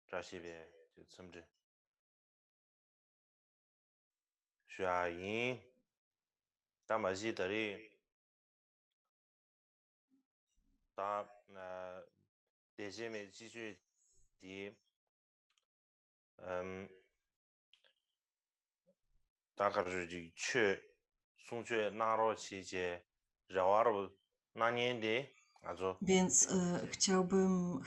자시베 첨지 슈아인 다마지더리 다 대제메 지주디 음 다가르지 최 송죄 나로 치제 자와로 나니엔데 아주 Więc chciałbym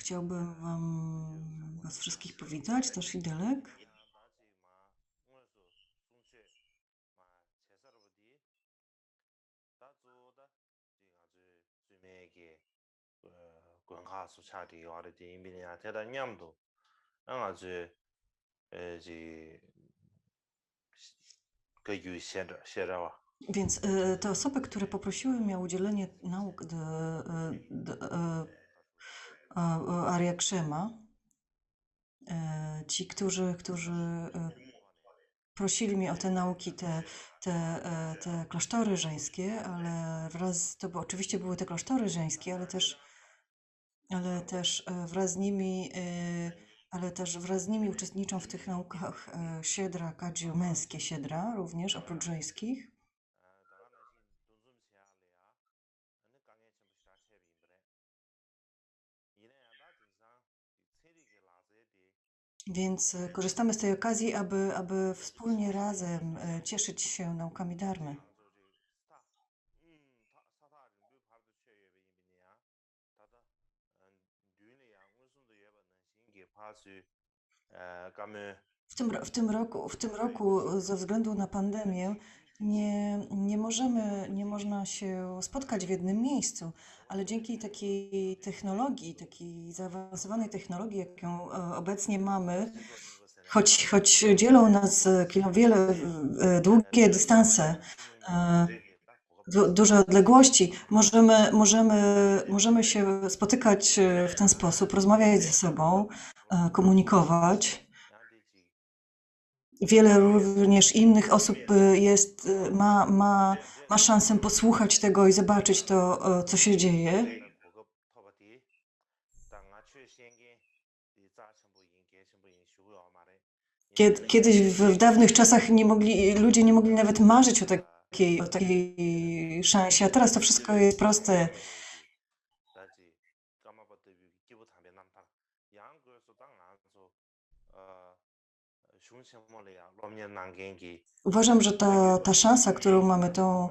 was wszystkich powitać, też Idelek. 권하수 차리 와르디 인비냐 대단 냠도 아주 지 그写着 Więc te osoby, które poprosiły mnie o udzielenie nauk Arya Krzema, ci, którzy prosili mnie o te nauki, te klasztory żeńskie, ale oczywiście były te klasztory żeńskie, ale też wraz z nimi uczestniczą w tych naukach siedra, kadziu, męskie siedra również, oprócz żeńskich. Więc korzystamy z tej okazji, aby wspólnie razem cieszyć się naukami dharmy. W tym roku ze względu na pandemię nie można się spotkać w jednym miejscu, ale dzięki takiej technologii, takiej zaawansowanej technologii, jaką obecnie mamy, choć dzielą nas długie dystanse, duże odległości, możemy się spotykać w ten sposób, rozmawiać ze sobą, komunikować. Wiele również innych osób ma szansę posłuchać tego i zobaczyć to, co się dzieje. Kiedyś w dawnych czasach ludzie nie mogli nawet marzyć o takiej szansie, a teraz to wszystko jest proste. Uważam, że ta szansa, którą mamy, to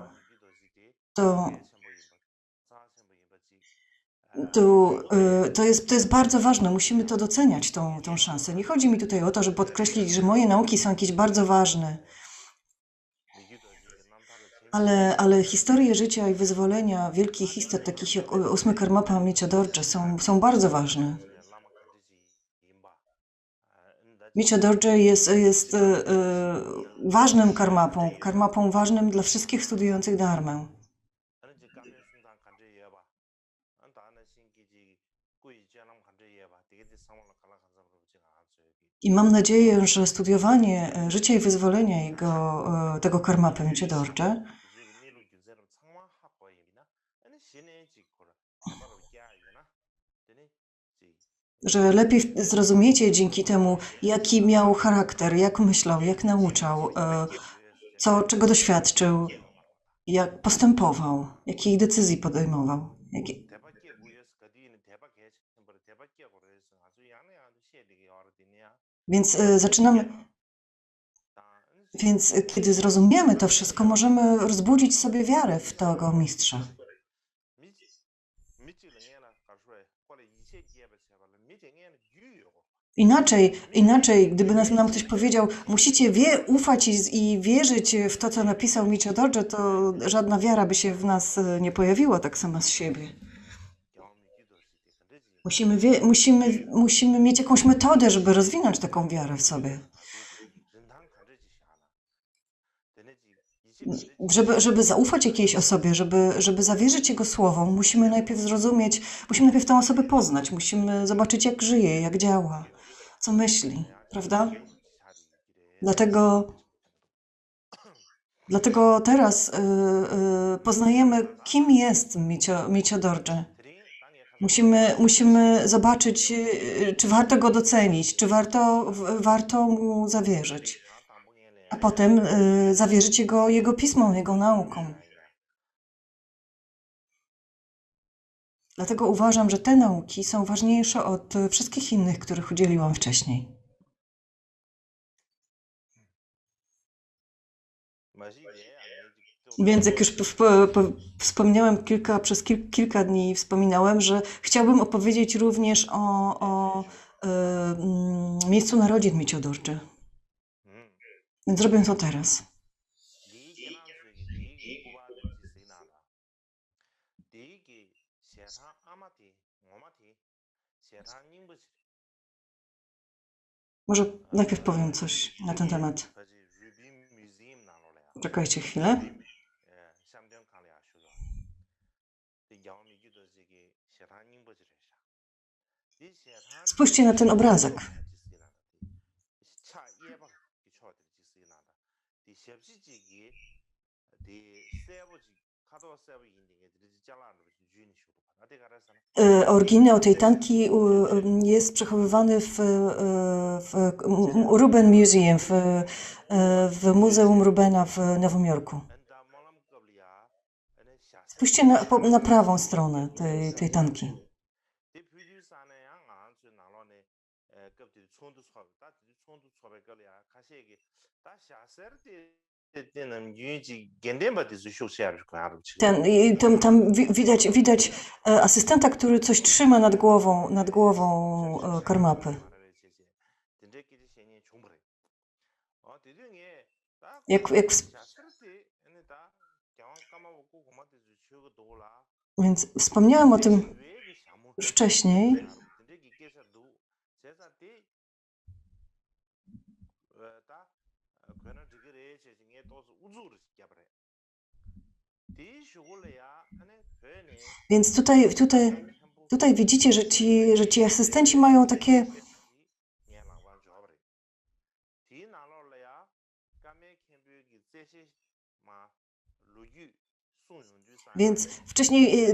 jest bardzo ważne. Musimy to doceniać, tą szansę. Nie chodzi mi tutaj o to, żeby podkreślić, że moje nauki są jakieś bardzo ważne. Ale historie życia i wyzwolenia wielkich istot, takich jak 8 Karmapa Mecha Dorje, są bardzo ważne. Mecha Dorje jest ważnym karmapą ważnym dla wszystkich studiujących dharmę. I mam nadzieję, że studiowanie życia i wyzwolenia tego karmapy Mecha Dorje że lepiej zrozumiecie dzięki temu, jaki miał charakter, jak myślał, jak nauczał, czego doświadczył, jak postępował, jakich decyzji podejmował. Więc kiedy zrozumiemy to wszystko, możemy rozbudzić sobie wiarę w tego mistrza. Inaczej, gdyby nam ktoś powiedział, musicie ufać i wierzyć w to, co napisał Mecha Dorje, to żadna wiara by się w nas nie pojawiła tak sama z siebie. Musimy mieć jakąś metodę, żeby rozwinąć taką wiarę w sobie. Żeby zaufać jakiejś osobie, żeby zawierzyć jego słowom, musimy najpierw tę osobę poznać, musimy zobaczyć, jak żyje, jak działa, co myśli, prawda? Dlatego teraz poznajemy, kim jest Mecha Dorje. Musimy zobaczyć, czy warto go docenić, czy warto mu zawierzyć, a potem zawierzyć jego pismom, jego naukom. Dlatego uważam, że te nauki są ważniejsze od wszystkich innych, których udzieliłam wcześniej. Więc jak już wspomniałem przez kilka dni wspominałem, że chciałbym opowiedzieć również o miejscu narodzin Mieciodorczy. Więc zrobię to teraz. Może najpierw powiem coś na ten temat. Czekajcie chwilę. Spójrzcie na ten obrazek. Oryginał tej tanki jest przechowywany w Ruben Museum, w Muzeum Rubena w Nowym Jorku. Spójrzcie na prawą stronę tej tanki. Tam widać asystenta, który coś trzyma nad głową karmapy. Więc wspomniałem o tym już wcześniej. Więc tutaj widzicie, że ci asystenci mają takie... Więc wcześniej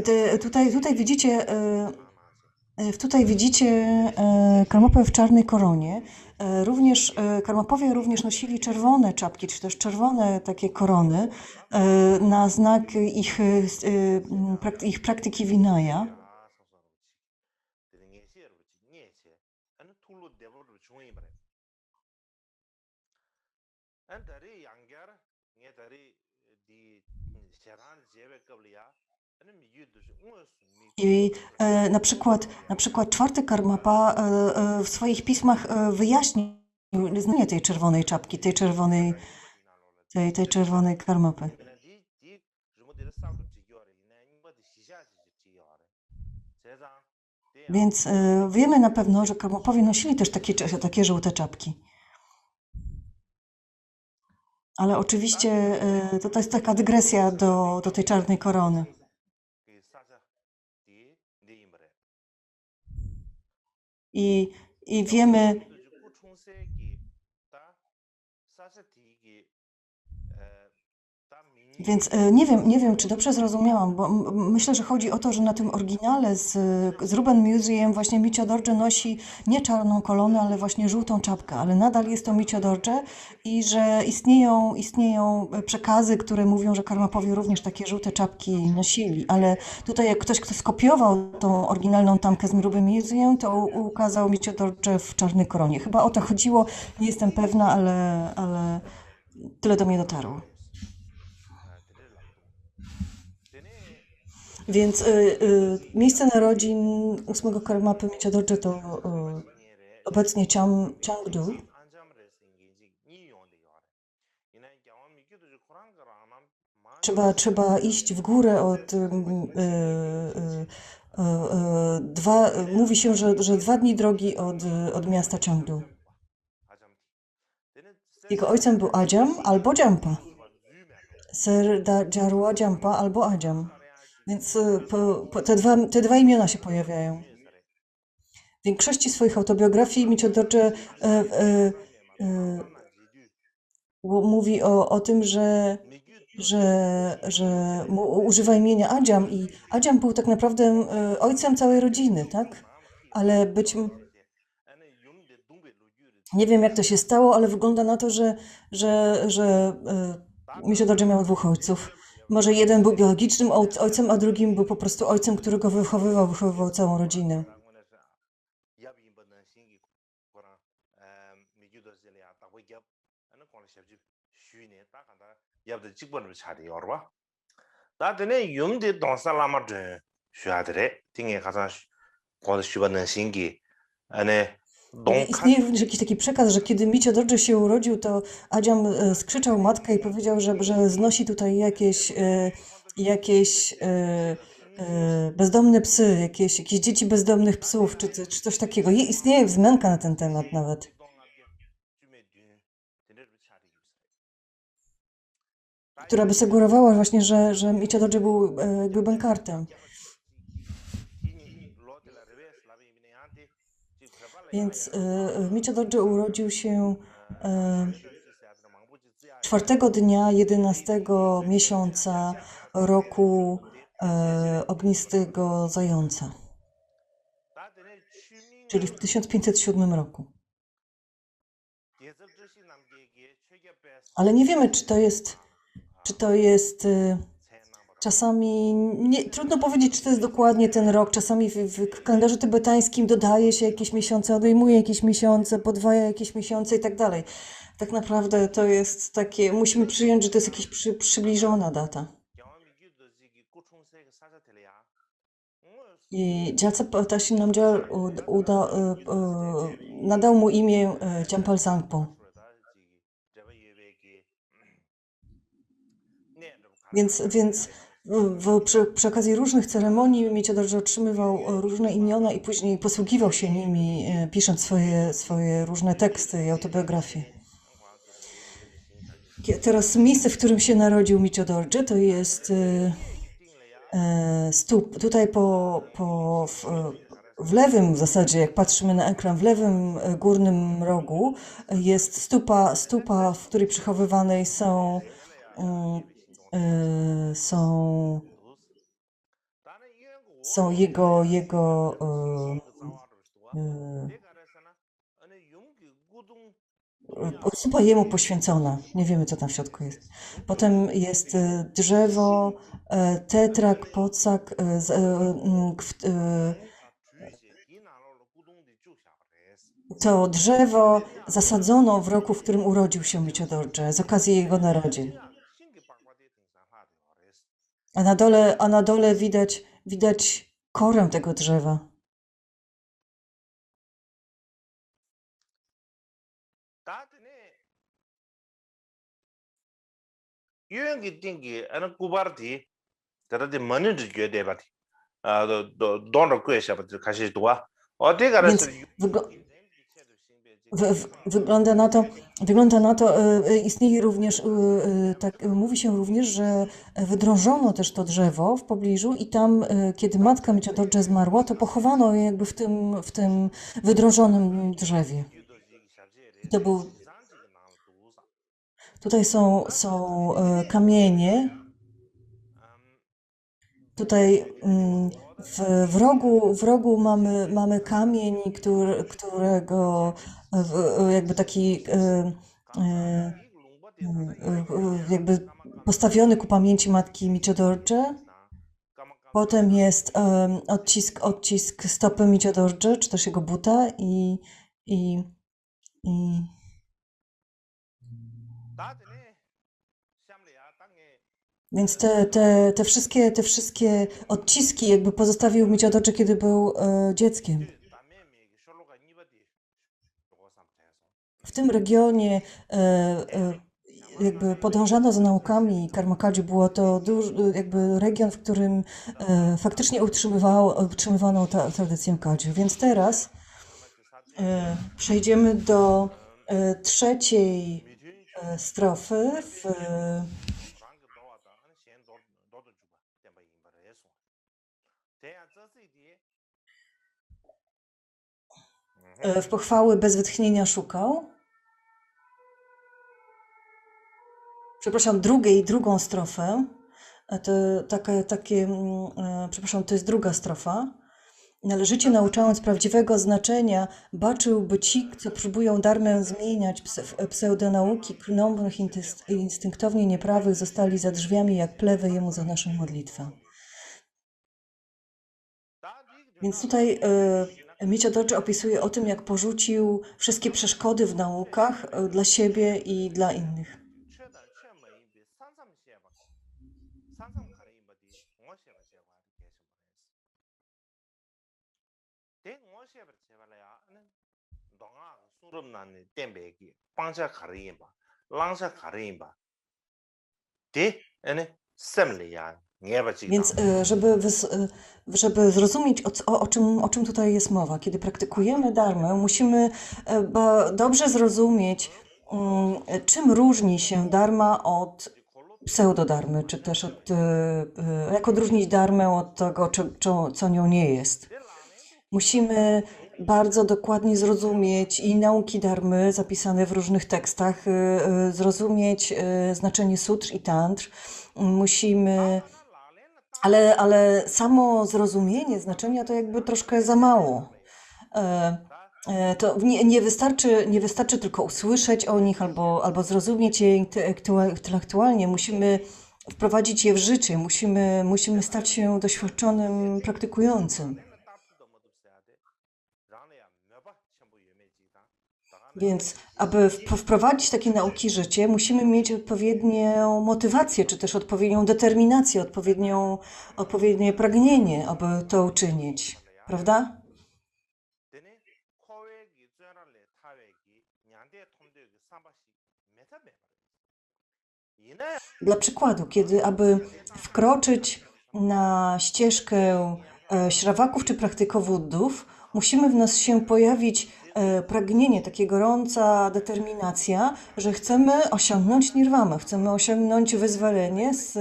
tutaj widzicie karmapę w czarnej koronie. Karmapowie również nosili czerwone czapki, czy też czerwone takie korony na znak ich praktyki Vinaya. I na przykład czwarty karmapa w swoich pismach wyjaśnił znaczenie tej czerwonej czapki, tej czerwonej karmapy. Więc wiemy na pewno, że karmapowie nosili też takie żółte czapki. Ale oczywiście to jest taka dygresja do tej czarnej korony. I wiemy, więc nie wiem, czy dobrze zrozumiałam, bo myślę, że chodzi o to, że na tym oryginale z Ruben Museum właśnie Mieciodorze nosi nie czarną kolonę, ale właśnie żółtą czapkę, ale nadal jest to Mieciodorze i że istnieją przekazy, które mówią, że karmapowie również takie żółte czapki nosili, ale tutaj jak ktoś skopiował tą oryginalną tamkę z Ruben Museum, to ukazał Mieciodorze w czarnej koronie. Chyba o to chodziło, nie jestem pewna, ale tyle do mnie dotarło. Więc miejsce narodzin 8 karmapy Mieciodorze to obecnie Changdu. Trzeba iść w górę mówi się, że 2 dni drogi od miasta Changdu. Jego ojcem był Adziam albo Jampa. Ser Jarua Jampa albo Adziam. Więc te dwa imiona się pojawiają. W większości swoich autobiografii Mieciodorze mówi o tym, że że używa imienia Adziam i Adziam był tak naprawdę ojcem całej rodziny, tak? Ale nie wiem jak to się stało, ale wygląda na to, że Mieszadodży miał dwóch ojców. Może jeden był biologicznym ojcem, a drugim był po prostu ojcem, który go wychowywał całą rodzinę. 다들 용대 동살라마드 쉬하더래 띵에 가서 거기 쉬버는 신기 안에 Istnieje również jakiś taki przekaz, że kiedy Micio-Dorji się urodził, to Adziam skrzyczał matkę i powiedział, że znosi tutaj jakieś bezdomne psy, jakieś dzieci bezdomnych psów, czy coś takiego. Istnieje wzmianka na ten temat nawet, która by sugerowała właśnie, że Micio-Dorji był jakby bankartem. Więc Micio-Dorji urodził się 4 dnia 11 miesiąca roku ognistego zająca, czyli w 1507 roku. Ale nie wiemy, czy to jest czasami, trudno powiedzieć, czy to jest dokładnie ten rok. Czasami w kalendarzu tybetańskim dodaje się jakieś miesiące, odejmuje jakieś miesiące, podwaja jakieś miesiące i tak dalej. Tak naprawdę to jest takie, musimy przyjąć, że to jest jakaś przybliżona data. I Gyaltsab Tashi Namgyal nadał mu imię Champal Sangpo. Więc przy okazji różnych ceremonii Micio-Dorji otrzymywał różne imiona i później posługiwał się nimi, pisząc swoje różne teksty i autobiografie. Teraz miejsce, w którym się narodził Micio-Dorji, to jest tutaj w lewym w zasadzie, jak patrzymy na ekran, w lewym górnym rogu jest stupa, w której przechowywanej są jego stupa jemu poświęcona. Nie wiemy, co tam w środku jest. Potem jest drzewo, tetrak, pocak, to drzewo zasadzono w roku, w którym urodził się Micio-Dorji, z okazji jego narodzin. A na dole widać korę tego drzewa. 유행기 띵기 아는 구바르디 저러디 머니드 괴데바디 아도 돈을 구해셔버들 가시 도와 어디 가서 Wygląda na to, istnieje również, mówi się również, że wydrążono też to drzewo w pobliżu i tam, kiedy matka Micio-Dorji zmarła, to pochowano je jakby w tym wydrążonym drzewie. I to był... Tutaj są kamienie. Tutaj w rogu mamy kamień, którego jakby taki jakby postawiony ku pamięci matki Micio-Dorji. Potem jest odcisk stopy Micio-Dorji, czy też jego buta i więc te wszystkie odciski jakby pozostawił Micio-Dorji, kiedy był dzieckiem. W tym regionie jakby podążano za naukami Karma-Kadżu. Było to jakby region, w którym faktycznie utrzymywano tradycję Kadżu. Więc teraz przejdziemy do trzeciej strofy w pochwały bez wytchnienia szukał. przepraszam, drugą strofę. Przepraszam, to jest druga strofa. Należycie nauczając prawdziwego znaczenia, baczyłby ci, co próbują darmę zmieniać pseudonauki klnących instynktownie nieprawych, zostali za drzwiami jak plewy jemu za naszą modlitwę. Więc tutaj Michio Doji opisuje o tym, jak porzucił wszystkie przeszkody w naukach dla siebie i dla innych. Więc żeby zrozumieć, o czym tutaj jest mowa, kiedy praktykujemy dharmę, musimy dobrze zrozumieć, czym różni się dharma od pseudodarmy, czy też jak odróżnić dharmę od tego, co nią nie jest. Musimy bardzo dokładnie zrozumieć i nauki dharmy zapisane w różnych tekstach, zrozumieć znaczenie sutr i tantr. Musimy, ale samo zrozumienie znaczenia to jakby troszkę za mało. To nie wystarczy tylko usłyszeć o nich albo zrozumieć je intelektualnie. Musimy wprowadzić je w życie, musimy stać się doświadczonym praktykującym. Więc aby wprowadzić takie nauki w życie, musimy mieć odpowiednią motywację, czy też odpowiednią determinację, odpowiednie pragnienie, aby to uczynić. Prawda? Dla przykładu, aby wkroczyć na ścieżkę śrawaków czy praktykowudów, musimy w nas się pojawić pragnienie, taka gorąca determinacja, że chcemy osiągnąć nirwamę, chcemy osiągnąć wyzwolenie z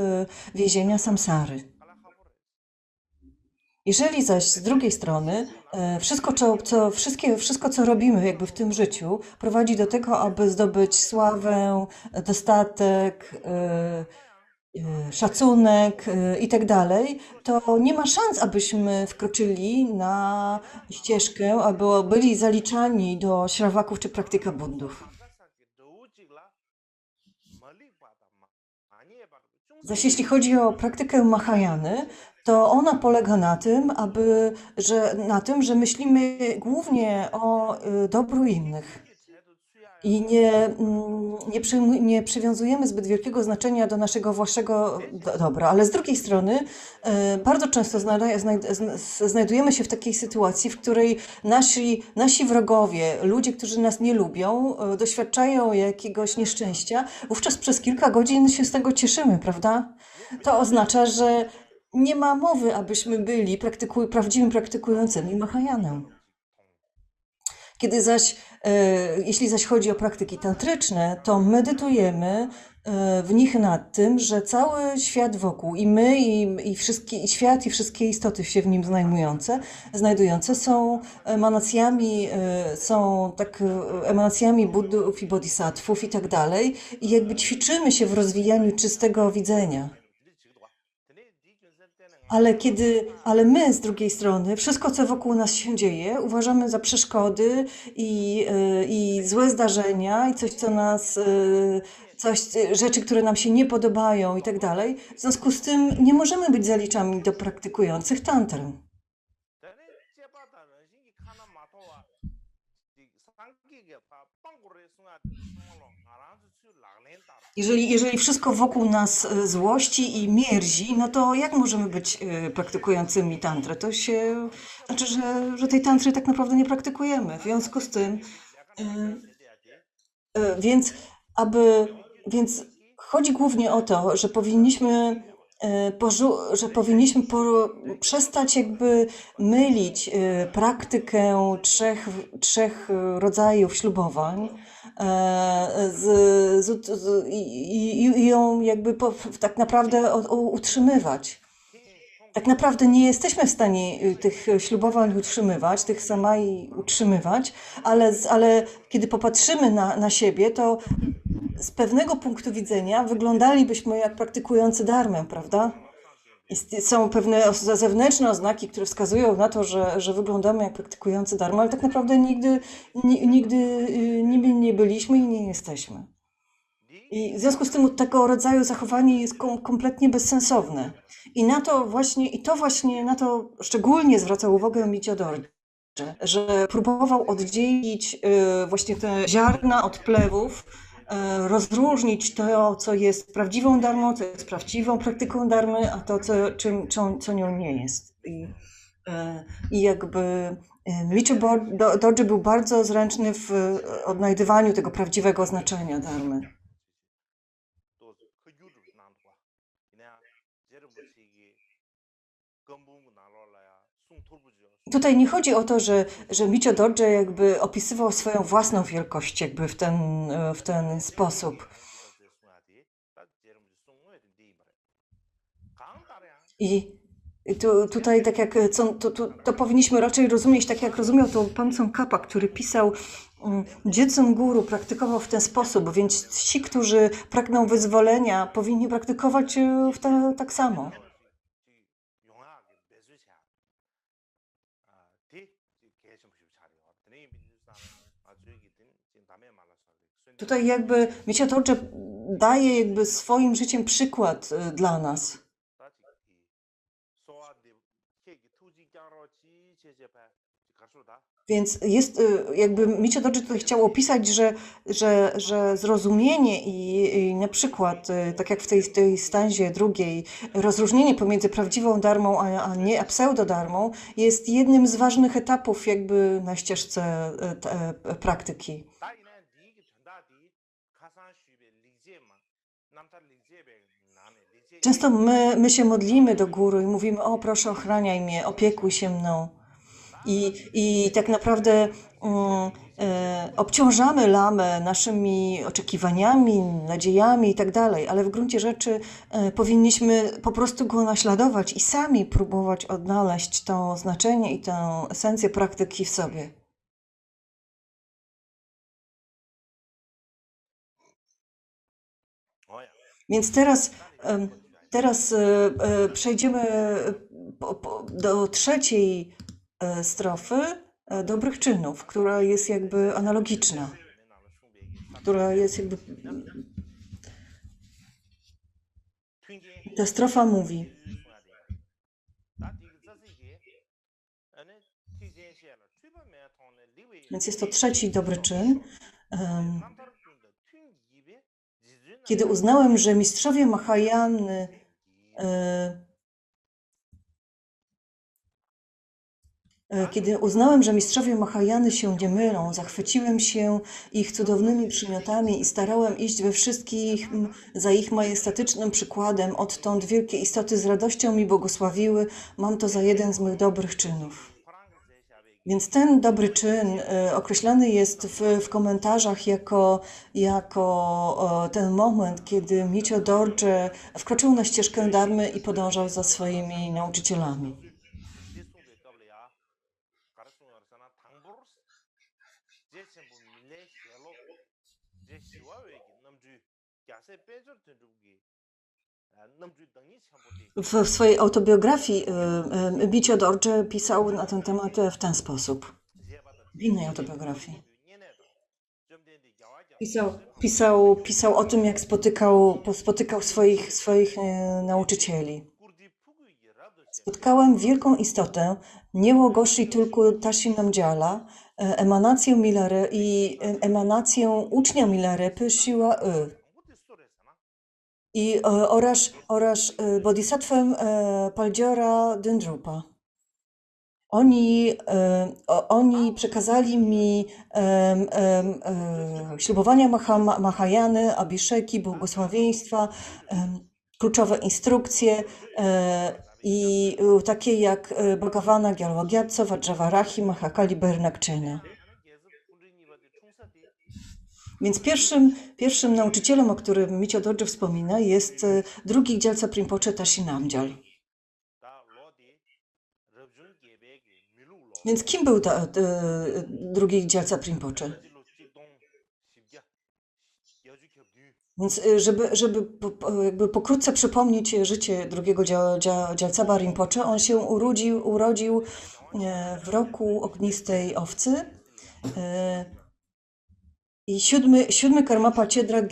więzienia samsary. Jeżeli zaś z drugiej strony wszystko, co robimy jakby w tym życiu, prowadzi do tego, aby zdobyć sławę, dostatek, szacunek i tak dalej, to nie ma szans, abyśmy wkroczyli na ścieżkę albo byli zaliczani do śrawaków czy praktyka buddów. Zaś jeśli chodzi o praktykę Mahayany, to ona polega na tym, że myślimy głównie o dobru innych i nie przywiązujemy zbyt wielkiego znaczenia do naszego własnego dobra. Ale z drugiej strony bardzo często znajdujemy się w takiej sytuacji, w której nasi wrogowie, ludzie, którzy nas nie lubią, doświadczają jakiegoś nieszczęścia. Wówczas przez kilka godzin się z tego cieszymy, prawda? To oznacza, że nie ma mowy, abyśmy byli prawdziwym praktykującymi Mahajanę. Jeśli zaś chodzi o praktyki tantryczne, to medytujemy w nich nad tym, że cały świat wokół, i my, i świat, i wszystkie istoty się w nim znajdujące są emanacjami Buddów i Bodhisattvów i tak dalej. I jakby ćwiczymy się w rozwijaniu czystego widzenia. Ale my z drugiej strony, wszystko co wokół nas się dzieje, uważamy za przeszkody i złe zdarzenia i rzeczy, które nam się nie podobają i tak dalej. W związku z tym nie możemy być zaliczani do praktykujących tantrę. Jeżeli wszystko wokół nas złości i mierzi, no to jak możemy być praktykującymi tantrę? To znaczy, że tej tantry tak naprawdę nie praktykujemy. W związku z tym, więc chodzi głównie o to, że powinniśmy przestać jakby mylić praktykę trzech rodzajów ślubowań i ją jakby tak naprawdę utrzymywać. Tak naprawdę nie jesteśmy w stanie tych ślubowań utrzymywać, tych samai utrzymywać, ale kiedy popatrzymy na siebie, to z pewnego punktu widzenia wyglądalibyśmy jak praktykujący dharmę, prawda? Są pewne zewnętrzne oznaki, które wskazują na to, że wyglądamy jak praktykujący dharmę, ale tak naprawdę nigdy nimi nie byliśmy i nie jesteśmy. I w związku z tym tego rodzaju zachowanie jest kompletnie bezsensowne. I to właśnie na to szczególnie zwracał uwagę Miccio Dorje, że próbował oddzielić właśnie te ziarna od plewów, rozróżnić to, co jest prawdziwą dharmą, co jest prawdziwą praktyką dharmy, a to, co nią nie jest. I jakby Miccio Dorje był bardzo zręczny w odnajdywaniu tego prawdziwego znaczenia dharmy. Tutaj nie chodzi o to, że Miccio Dorje jakby opisywał swoją własną wielkość jakby w ten sposób. I tutaj tak jak to powinniśmy raczej rozumieć tak jak rozumiał to pan Tsongkhapa, który pisał Jitsun Guru praktykował w ten sposób, więc ci, którzy pragną wyzwolenia, powinni praktykować tak samo. Tutaj jakby Miccio Dorje daje jakby swoim życiem przykład dla nas. Więc jest jakby Miccio Dorje tutaj chciał opisać, że zrozumienie i na przykład, tak jak w tej stanzie drugiej, rozróżnienie pomiędzy prawdziwą dharmą a nie pseudodarmą jest jednym z ważnych etapów jakby na ścieżce praktyki. Często my się modlimy do Guru i mówimy, o proszę ochraniaj mnie, opiekuj się mną. I tak naprawdę obciążamy lamę naszymi oczekiwaniami, nadziejami i tak dalej, ale w gruncie rzeczy powinniśmy po prostu go naśladować i sami próbować odnaleźć to znaczenie i tę esencję praktyki w sobie. Więc teraz przejdziemy do trzeciej strofy dobrych czynów, która jest jakby analogiczna, która jest jakby... Ta strofa mówi, więc jest to trzeci dobry czyn. Kiedy uznałem, że mistrzowie Mahayany się nie mylą, zachwyciłem się ich cudownymi przymiotami i starałem iść we wszystkich za ich majestatycznym przykładem. Odtąd wielkie istoty z radością mi błogosławiły. Mam to za jeden z mych dobrych czynów. Więc ten dobry czyn określany jest w komentarzach jako ten moment, kiedy Miccio Dorje wkroczył na ścieżkę dharmy i podążał za swoimi nauczycielami. W swojej autobiografii Miccio Dorje pisał na ten temat w ten sposób. W innej autobiografii. Pisał o tym, jak spotykał swoich nauczycieli. Spotkałem wielką istotę, Niełogoshi Tulku Tashi Namgyala, emanację ucznia Milarepy Siła oraz bodhisatwę Paldziora Dendrupa. Oni przekazali mi ślubowania Mahayany, abhiszeki, błogosławieństwa, kluczowe instrukcje i takie jak Bhagavana Gyalvagyatso, Vajravarahi, Mahakali Bernakczena. Więc pierwszym nauczycielem, o którym Miccio Dorje wspomina, jest drugi Gyaltsa Rinpoche Tashi Namgyal. Więc kim był drugi Gyaltsa Rinpoche? Więc żeby jakby pokrótce przypomnieć życie drugiego Gyaltsaba Rinpoche, on się urodził w roku ognistej owcy i siódmy Karmapa Chedra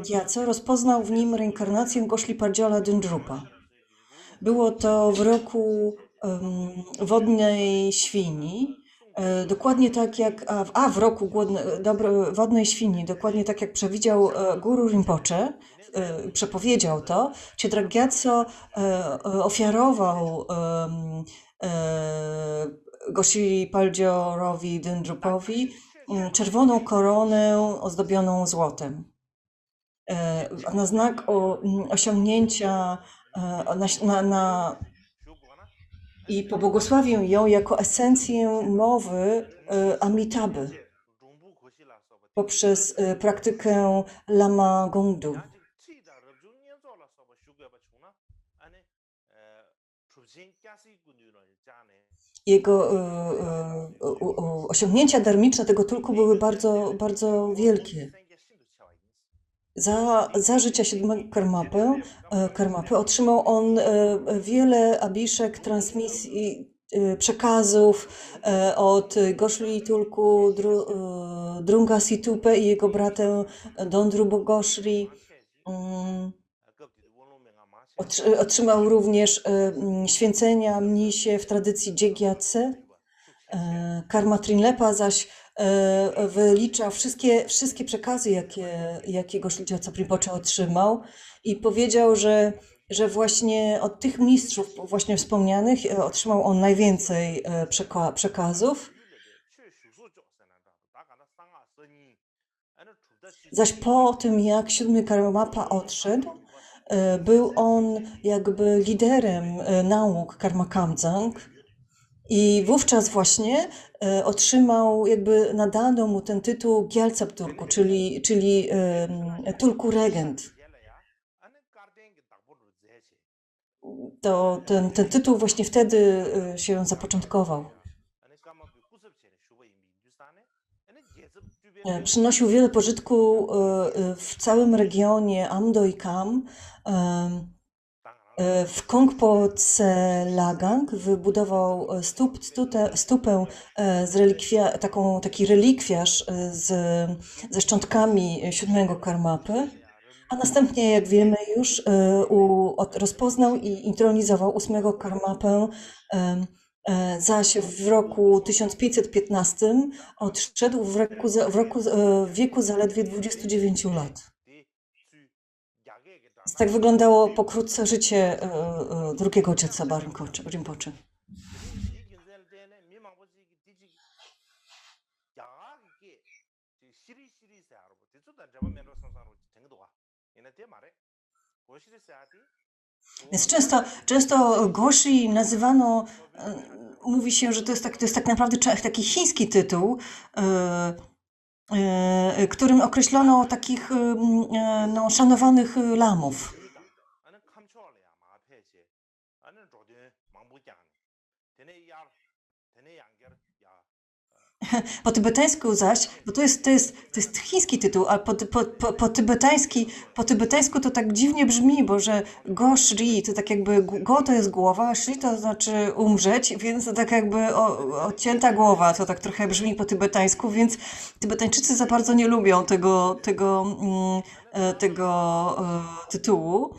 Gyatso rozpoznał w nim reinkarnację Goshli Parjola Dendrupa. Było to w roku wodnej świni, dokładnie tak jak, w roku wodnej świni, dokładnie tak jak przewidział Guru Rinpoche, przepowiedział to, Chedra Gyatso ofiarował Goshli Parjorowi Dendrupowi czerwoną koronę ozdobioną złotem. Na znak osiągnięcia i pobłogosławił ją jako esencję mowy Amitabhy poprzez praktykę Lama Gongdu. Jego osiągnięcia dharmiczne tego tulku były bardzo, bardzo wielkie. Za życia siódmego Karmapy otrzymał on wiele abiszek, transmisji, przekazów od Goshli Tulku, Drunga Situpe i jego brata Dondrubo Goshri. Otrzymał również święcenia mnisie w tradycji Dzegiatse. Karma Trinlepa zaś wylicza wszystkie przekazy, jakie Goshli Gyaltsab Rinpoche otrzymał i powiedział, że właśnie od tych mistrzów właśnie wspomnianych otrzymał on najwięcej przekazów. Zaś po tym, jak siódmy Karmapa odszedł, był on jakby liderem nauk Karma Kamdzang i wówczas właśnie otrzymał, jakby nadano mu ten tytuł Gyaltsab Tulku, czyli Tulku Regent. Ten tytuł właśnie wtedy się zapoczątkował. Przynosił wiele pożytku w całym regionie Amdo i Kam. W Kongpo Lagang wybudował stupę z taki relikwiarz ze szczątkami siódmego Karmapy, a następnie, jak wiemy już, rozpoznał i intronizował ósmego Karmapę, zaś w roku 1515 odszedł w wieku zaledwie 29 lat. Tak wyglądało pokrótce życie drugiego Gyaltsaba Rinpoche. Więc często Goshi nazywano, mówi się, że to jest tak naprawdę taki chiński tytuł, którym określono takich szanowanych lamów. Po tybetańsku zaś, bo to jest chiński tytuł, a po tybetańsku to tak dziwnie brzmi, bo że go shri to tak jakby go to jest głowa, a shri to znaczy umrzeć, więc to tak jakby odcięta głowa, to tak trochę brzmi po tybetańsku, więc Tybetańczycy za bardzo nie lubią tego tytułu,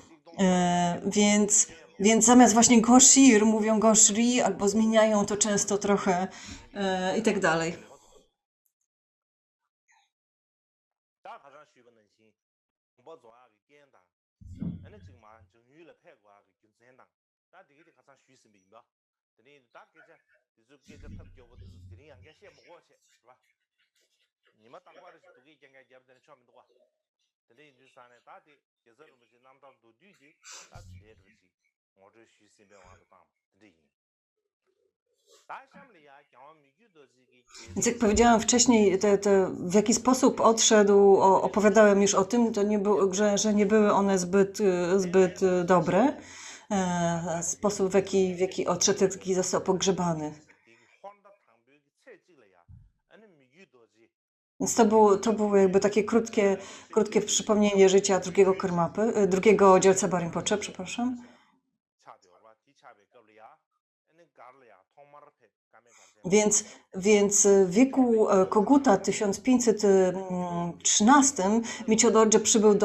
więc zamiast właśnie Goshir mówią Goshri albo zmieniają to często trochę i tak dalej. Więc jak powiedziałam wcześniej, w jaki sposób odszedł, opowiadałem już o tym, to nie było, że nie były one zbyt dobre. Sposób, w jaki odszedł, jaki został pogrzebany. Więc to było jakby takie krótkie przypomnienie życia drugiego Karmapy, drugiego dzielca Barinpoche, przepraszam. Więc w wieku Koguta 1513 Michio Dorje przybył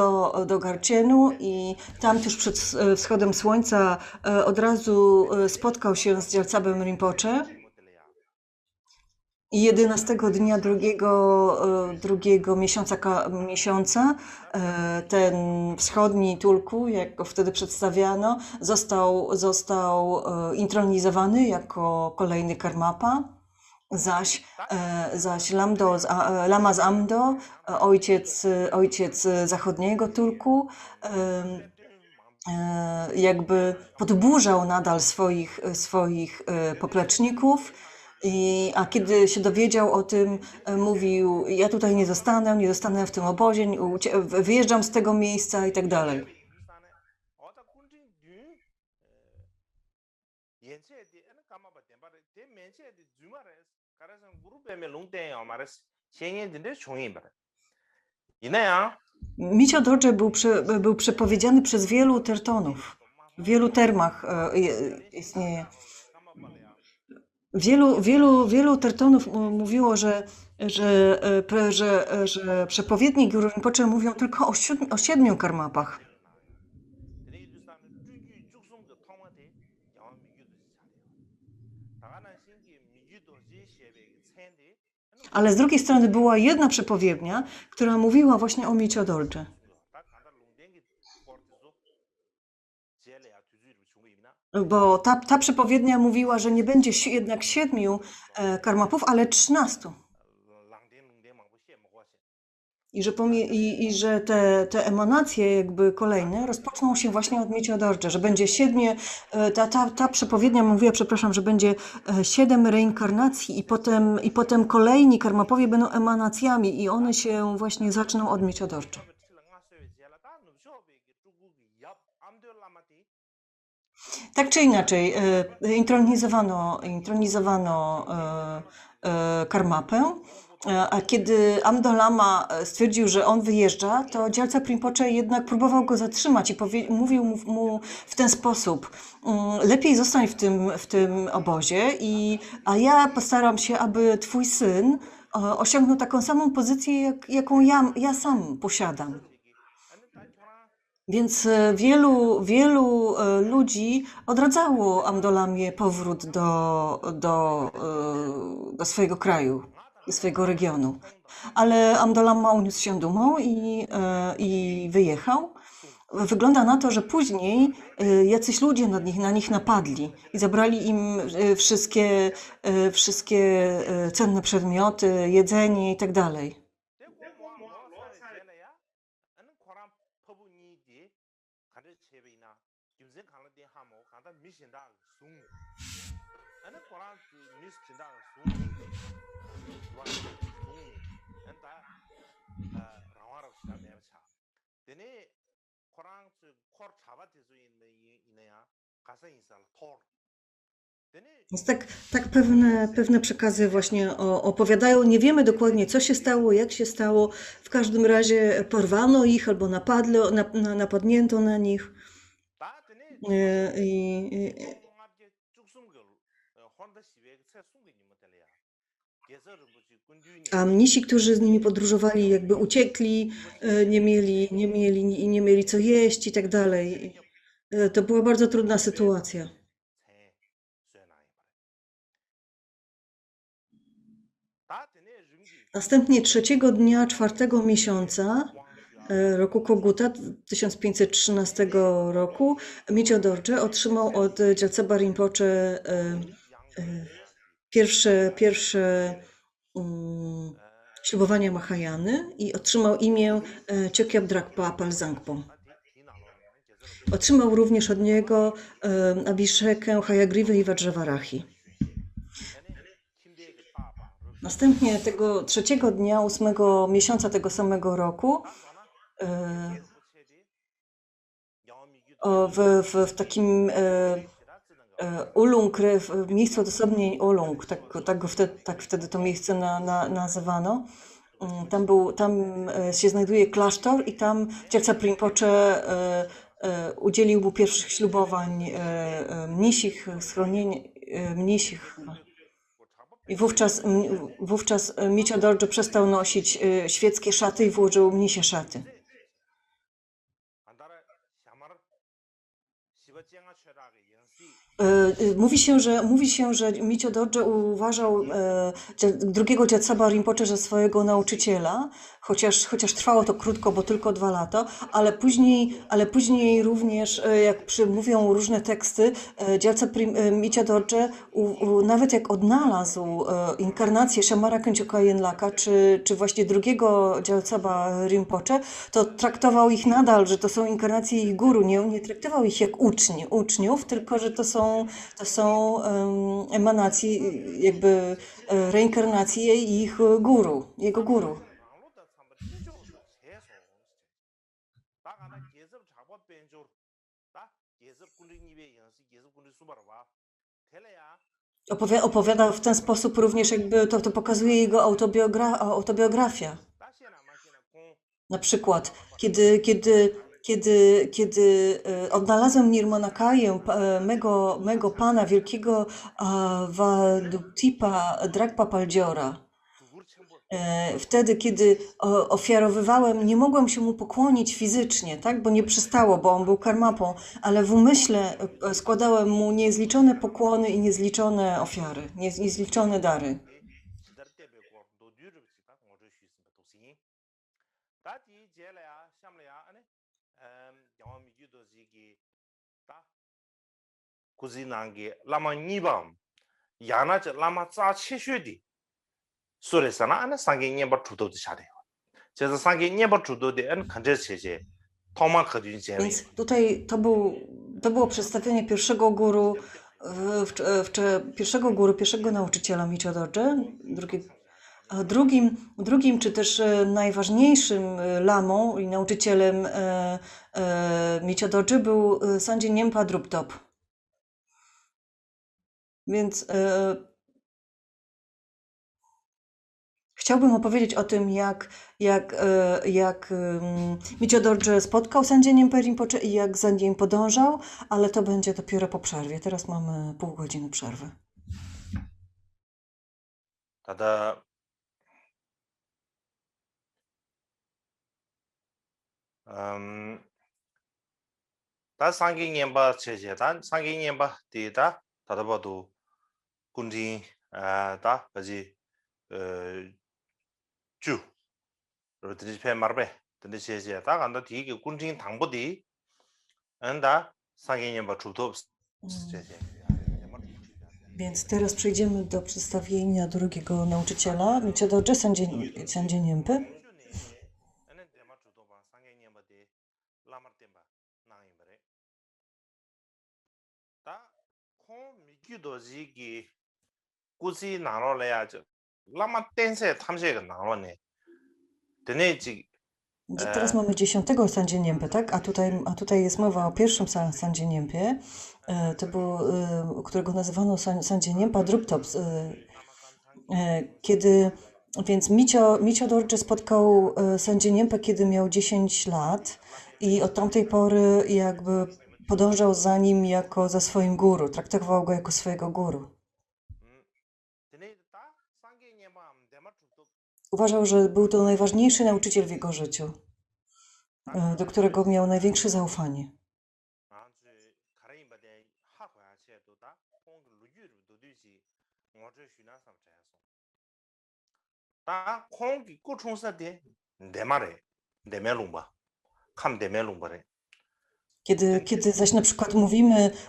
do Garcienu i tam tuż przed wschodem słońca od razu spotkał się z Gyaltsabem Rinpoche. I 11 dnia drugiego miesiąca ten wschodni Tulku, jak go wtedy przedstawiano, został intronizowany jako kolejny Karmapa, zaś Lama z Amdo, ojciec zachodniego Tulku, jakby podburzał nadal swoich popleczników. A kiedy się dowiedział o tym, mówił: ja tutaj nie zostanę w tym obozie, wyjeżdżam z tego miejsca i tak dalej. Michio Dorje był przepowiedziany przez wielu tertonów. W wielu termach istnieje. Wielu tertonów mówiło, że przepowiedni Guru Rinpoche mówią tylko o 7 karmapach. Ale z drugiej strony była jedna przepowiednia, która mówiła właśnie o Michio Dorje. Bo ta przepowiednia mówiła, że nie będzie jednak 7 karmapów, ale 13. I że te emanacje jakby kolejne rozpoczną się właśnie od Michio Dorje, że będzie 7, ta przepowiednia mówiła, przepraszam, że będzie 7 reinkarnacji i potem kolejni karmapowie będą emanacjami i one się właśnie zaczną od Michio Dorje. Tak czy inaczej, intronizowano Karmapę, a kiedy Amdo Lama stwierdził, że on wyjeżdża, to Gyaltsab Rinpoche jednak próbował go zatrzymać i mówił mu w ten sposób: lepiej zostań w tym obozie, a ja postaram się, aby twój syn osiągnął taką samą pozycję, jaką ja sam posiadam. Więc wielu ludzi odradzało Amdolamie powrót do swojego kraju, do swojego regionu. Ale Amdolama uniósł się dumą i wyjechał. Wygląda na to, że później jacyś ludzie na nich napadli i zabrali im wszystkie cenne przedmioty, jedzenie i tak dalej. Więc tak pewne przekazy właśnie opowiadają. Nie wiemy dokładnie, co się stało, jak się stało. W każdym razie porwano ich albo napadnięto na nich. A mnisi, którzy z nimi podróżowali, jakby uciekli, nie mieli co jeść i tak dalej. To była bardzo trudna sytuacja. Następnie 3 dnia 4 miesiąca roku Koguta 1513 roku Michio Dorje otrzymał od Gyaltsaba Rinpoche pierwsze ślubowania Mahayany i otrzymał imię Chogyam Drakpa Palzangpo. Otrzymał również od niego Abhishekę Hayagriwy i Vajravarahi. Następnie tego 3 dnia 8 miesiąca tego samego roku w takim Ulung, w miejscu odosobnień Ulung, tak wtedy to miejsce nazywano, Tam się znajduje klasztor i tam Gyaltsab Rinpoche udzielił mu pierwszych ślubowań mnisich, schronień mnisich. I wówczas Micho Dorje przestał nosić świeckie szaty i włożył mnisie szaty. Mówi się, że Micho Dorje uważał drugiego Gyaltsaba Rinpoche za swojego nauczyciela, chociaż trwało to krótko, bo tylko 2 lata, ale później również, jak mówią różne teksty, Micho Dorje nawet jak odnalazł inkarnację Shamara Khenchoka Yenlaka, czy właśnie drugiego Gyaltsaba Rinpoche, to traktował ich nadal, że to są inkarnacje ich guru, nie traktował ich jak uczniów, tylko że to są emanacje, jakby reinkarnacje ich guru, jego guru. Opowiada w ten sposób również, jakby to pokazuje jego autobiografia. Na przykład, kiedy odnalazłem Nirmanakaję, mego pana, wielkiego Vadutipa Dragpa Paldziora, wtedy, kiedy ofiarowywałem, nie mogłem się mu pokłonić fizycznie, tak? Bo nie przystało, bo on był karmapą, ale w umyśle składałem mu niezliczone pokłony i niezliczone ofiary, niezliczone dary. kuzinangi lama nibam yana lama za cheshudi suresana ana sangi nyeba chudo de shade 제가 상계 niebo chudo de an kanje cheje toma khadin je. Więc tutaj to było przedstawienie pierwszego guru, pierwszego nauczyciela Micho Dorje, drugim czy też najważniejszym lamą i nauczycielem Micho Dorje był Sanjay Nyempa Druptop. Więc chciałbym opowiedzieć o tym, jak Micho Dorje spotkał Sanjay Nyempa Rinpoche i jak za nim podążał, ale to będzie dopiero po przerwie. Teraz mamy pół godziny przerwy. Tada 다 Sanjay Nyempa cheje dan Sanjay Nyempa de da tadabadu kunji da baji 주 로드리 페 마르베 근데 제제 다 간다 뒤에 군진 당보디 안다 상인이 뭐 주도 제제. Więc teraz przejdziemy do przedstawienia drugiego nauczyciela, Micho Dorje Sanjay Nyempa. 꾸지 나눠내야죠. 라마 댄스에 탐색이 나오네. Teraz mamy 10 Sanjay Nyempę, tak? A tutaj jest mowa o pierwszym Sanjay Nyempie, to był, którego nazywano Sanjay Nyempa Druptop. Więc Micho Dorje spotkał Sanjay Nyempę, kiedy miał 10 lat i od tamtej pory jakby podążał za nim jako za swoim guru, traktował go jako swojego guru. Uważał, że był to najważniejszy nauczyciel w jego życiu, do którego miał największe zaufanie. Kiedy zaś na przykład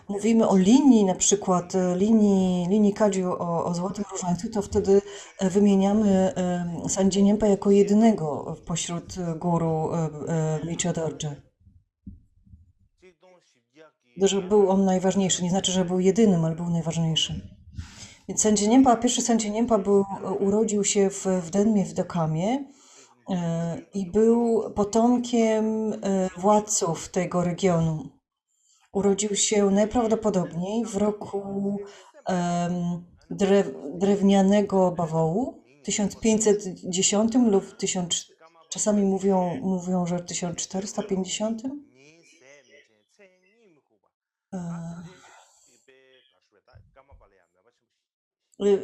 mówimy o linii, na przykład linii Kadziu o Złotym Różańcu, to wtedy wymieniamy Sanjay Nyempę jako jedynego pośród guru Micho Dorje. Że był on najważniejszy, nie znaczy, że był jedynym, ale był najważniejszym. Więc pierwszy Sanjay Nyempa urodził się w Denmie w Dokamie i był potomkiem władców tego regionu. Urodził się najprawdopodobniej w roku drewnianego bawołu 1510 lub 1000, czasami mówią, że 1450.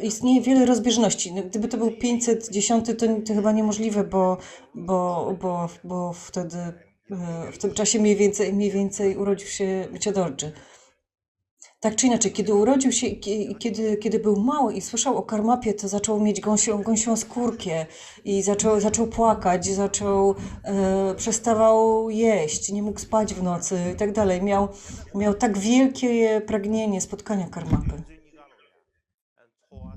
Istnieje wiele rozbieżności. No, gdyby to był 510, to chyba niemożliwe, bo wtedy w tym czasie mniej więcej urodził się Ciadorczy. Tak czy inaczej, kiedy urodził się, kiedy był mały i słyszał o Karmapie, to zaczął mieć gąsią skórkę i zaczął płakać, przestawał jeść, nie mógł spać w nocy i tak dalej. Miał tak wielkie pragnienie spotkania Karmapy.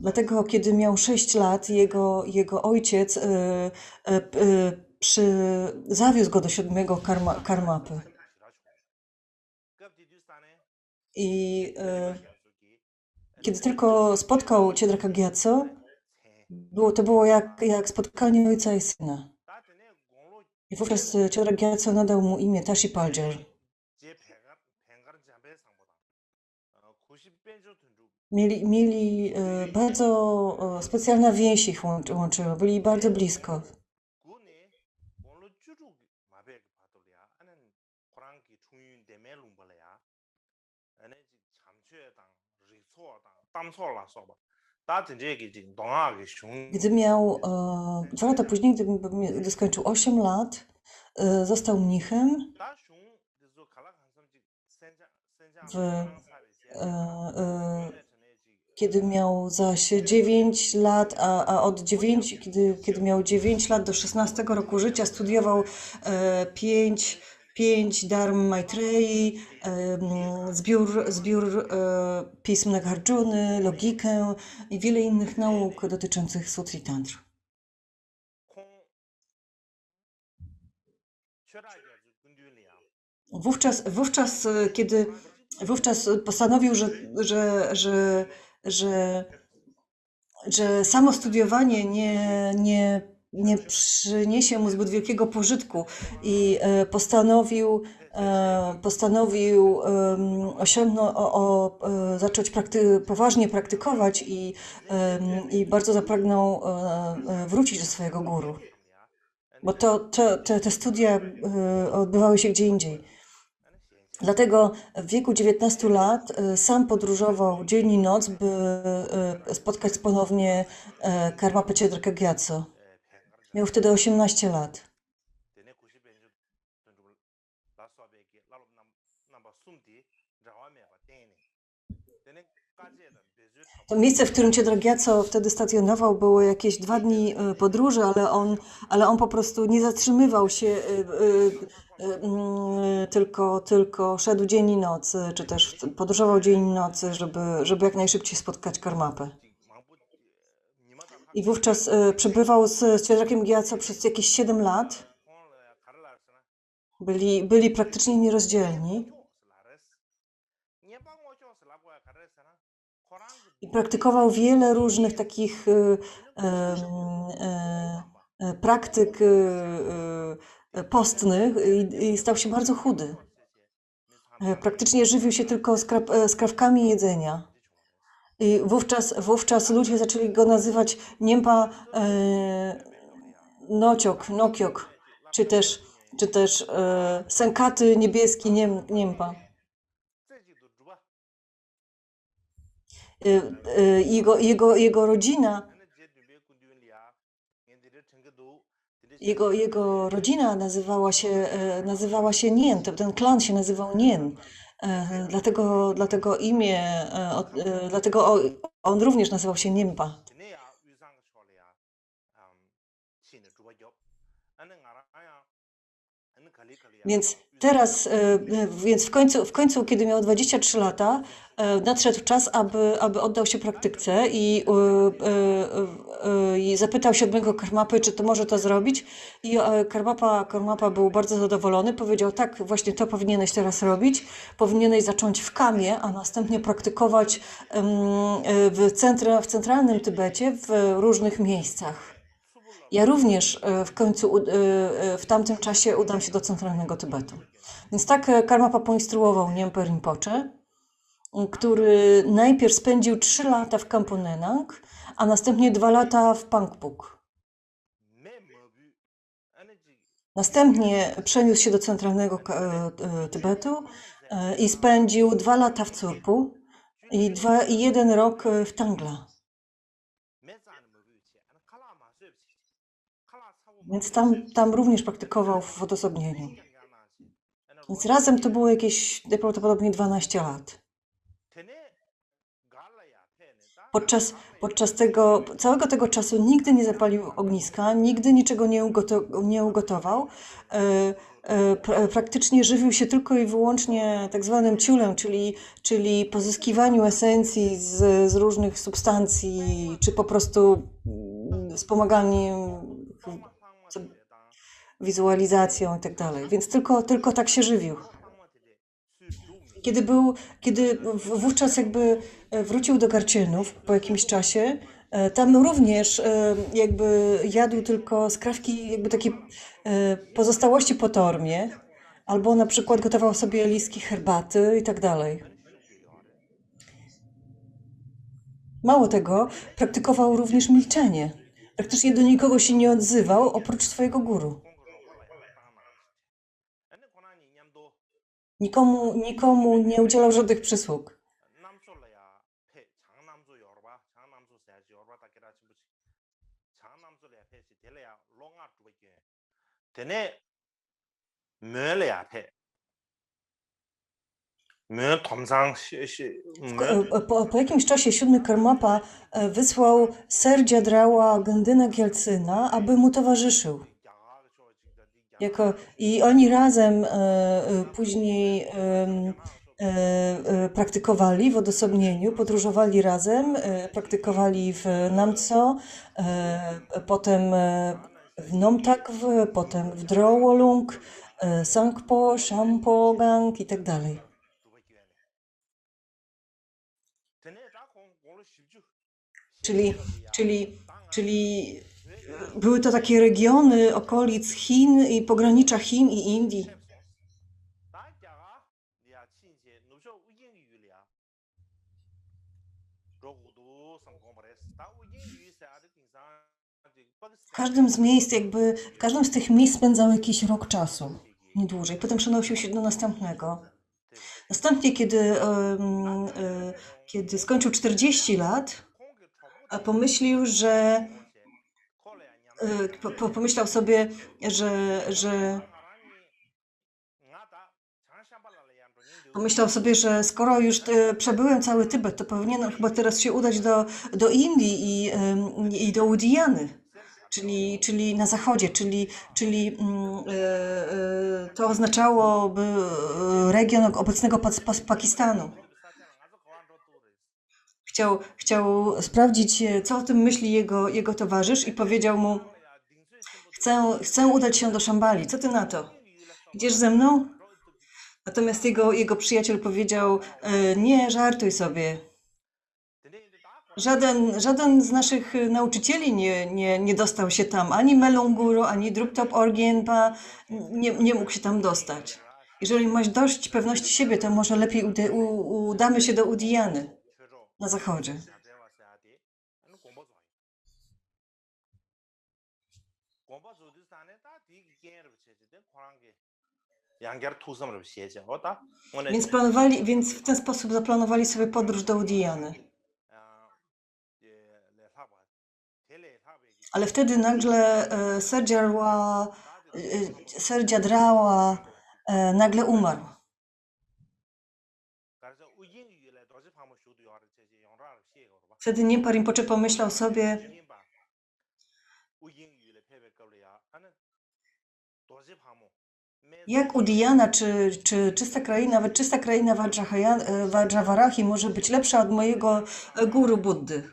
Dlatego, kiedy miał 6 lat, jego ojciec zawiózł go do 7. Karmapy. I kiedy tylko spotkał Ciedraka Gyatso, to było jak spotkanie ojca i syna. I wówczas Ciedrak Gyatso nadał mu imię Tashi Paljar. Mieli bardzo specjalna więź ich łączyła, byli bardzo blisko. Gdy miał 2 lata później, gdy skończył 8 lat, został mnichem. Kiedy miał zaś 9 lat, a od 9, kiedy miał 9 lat do 16 roku życia, studiował 5 Dharm Maitreyi, zbiór pism Nagarjuny, logikę i wiele innych nauk dotyczących sutry tantr. Wówczas postanowił, że samo studiowanie nie przyniesie mu zbyt wielkiego pożytku i postanowił zacząć poważnie praktykować i bardzo zapragnął wrócić do swojego guru. Bo te studia odbywały się gdzie indziej. Dlatego w wieku 19 lat sam podróżował dzień i noc, by spotkać ponownie Karmapę Ciedraka Gyatso. Miał wtedy 18 lat. To miejsce, w którym Ciedrak Gyatso wtedy stacjonował, było jakieś 2 dni podróży, ale on po prostu nie zatrzymywał się, tylko szedł dzień i noc, czy też podróżował dzień i noc, żeby jak najszybciej spotkać Karmapę. I wówczas przebywał z Ciedrakiem Gyatso przez jakieś 7 lat. Byli praktycznie nierozdzielni. I praktykował wiele różnych takich praktyk postnych i stał się bardzo chudy. Praktycznie żywił się tylko skrawkami jedzenia. I wówczas ludzie zaczęli go nazywać Niempa Nokiok, czy też sękaty niebieski Niempa. Jego rodzina nazywała się Nien, ten klan się nazywał Nien. Dlatego imię, dlatego on również nazywał się Niempa. Więc w końcu, kiedy miał 23 lata, nadszedł czas, aby oddał się praktyce i zapytał 7. Karmapy, czy to może to zrobić. I Karmapa był bardzo zadowolony. Powiedział, tak, właśnie to powinieneś teraz robić. Powinieneś zacząć w Kamie, a następnie praktykować w centralnym Tybecie, w różnych miejscach. Ja również w tamtym czasie udam się do centralnego Tybetu. Więc tak Karmapa poinstruował Niempę Rinpoche który najpierw spędził 3 lata w Kamponenang, a następnie 2 lata w Pangpuk. Następnie przeniósł się do centralnego Tybetu i spędził 2 lata w Curpu i 1 rok w Tangla. Więc tam również praktykował w odosobnieniu. Więc razem to było jakieś najprawdopodobniej 12 lat. Podczas całego tego czasu nigdy nie zapalił ogniska, nigdy niczego nie ugotował. Praktycznie żywił się tylko i wyłącznie tak zwanym ciulem, czyli pozyskiwaniu esencji z różnych substancji, czy po prostu wspomaganiem wizualizacją i tak dalej. Więc tylko tak się żywił. Kiedy wówczas jakby wrócił do Garcienów po jakimś czasie, tam również jakby jadł tylko skrawki, jakby takie pozostałości po tormie, albo na przykład gotował sobie listki herbaty i tak dalej. Mało tego, praktykował również milczenie. Praktycznie do nikogo się nie odzywał, oprócz swojego guru. Nikomu nie udzielał żadnych przysług. Po jakimś czasie 7. Karmapa wysłał Serdziadrała Gędyna Gielcyna, aby mu towarzyszył. I oni razem później praktykowali w odosobnieniu, podróżowali razem, praktykowali w Namco, potem w Nomtakw, potem w Drowolung, Sangpo, Shampogang i tak dalej. Czyli były to takie regiony okolic Chin i pogranicza Chin i Indii. W każdym z tych miejsc spędzał jakiś rok czasu, nie dłużej. Potem przenosił się do następnego. Następnie, kiedy skończył 40 lat, pomyślał sobie, że skoro już przebyłem cały Tybet, to powinienem chyba teraz się udać do Indii i do Udiyany, czyli na zachodzie, czyli to oznaczałoby region obecnego Pakistanu. Chciał sprawdzić, co o tym myśli jego towarzysz i powiedział mu: chcę udać się do Szambali, co ty na to? Idziesz ze mną? Natomiast jego przyjaciel powiedział: nie, żartuj sobie. Żaden z naszych nauczycieli nie dostał się tam, ani Melunguru, ani Druptop Orgenpa nie mógł się tam dostać. Jeżeli masz dość pewności siebie, to może lepiej udamy się do Udiyany na zachodzie. Więc w ten sposób zaplanowali sobie podróż do Udiyany. Ale wtedy nagle Serdziadrała nagle umarł. Wtedy Nimpa Rinpoche pomyślał sobie: jak Udiyana czy czysta kraina, nawet czysta kraina Vajravarahi może być lepsza od mojego guru Buddy.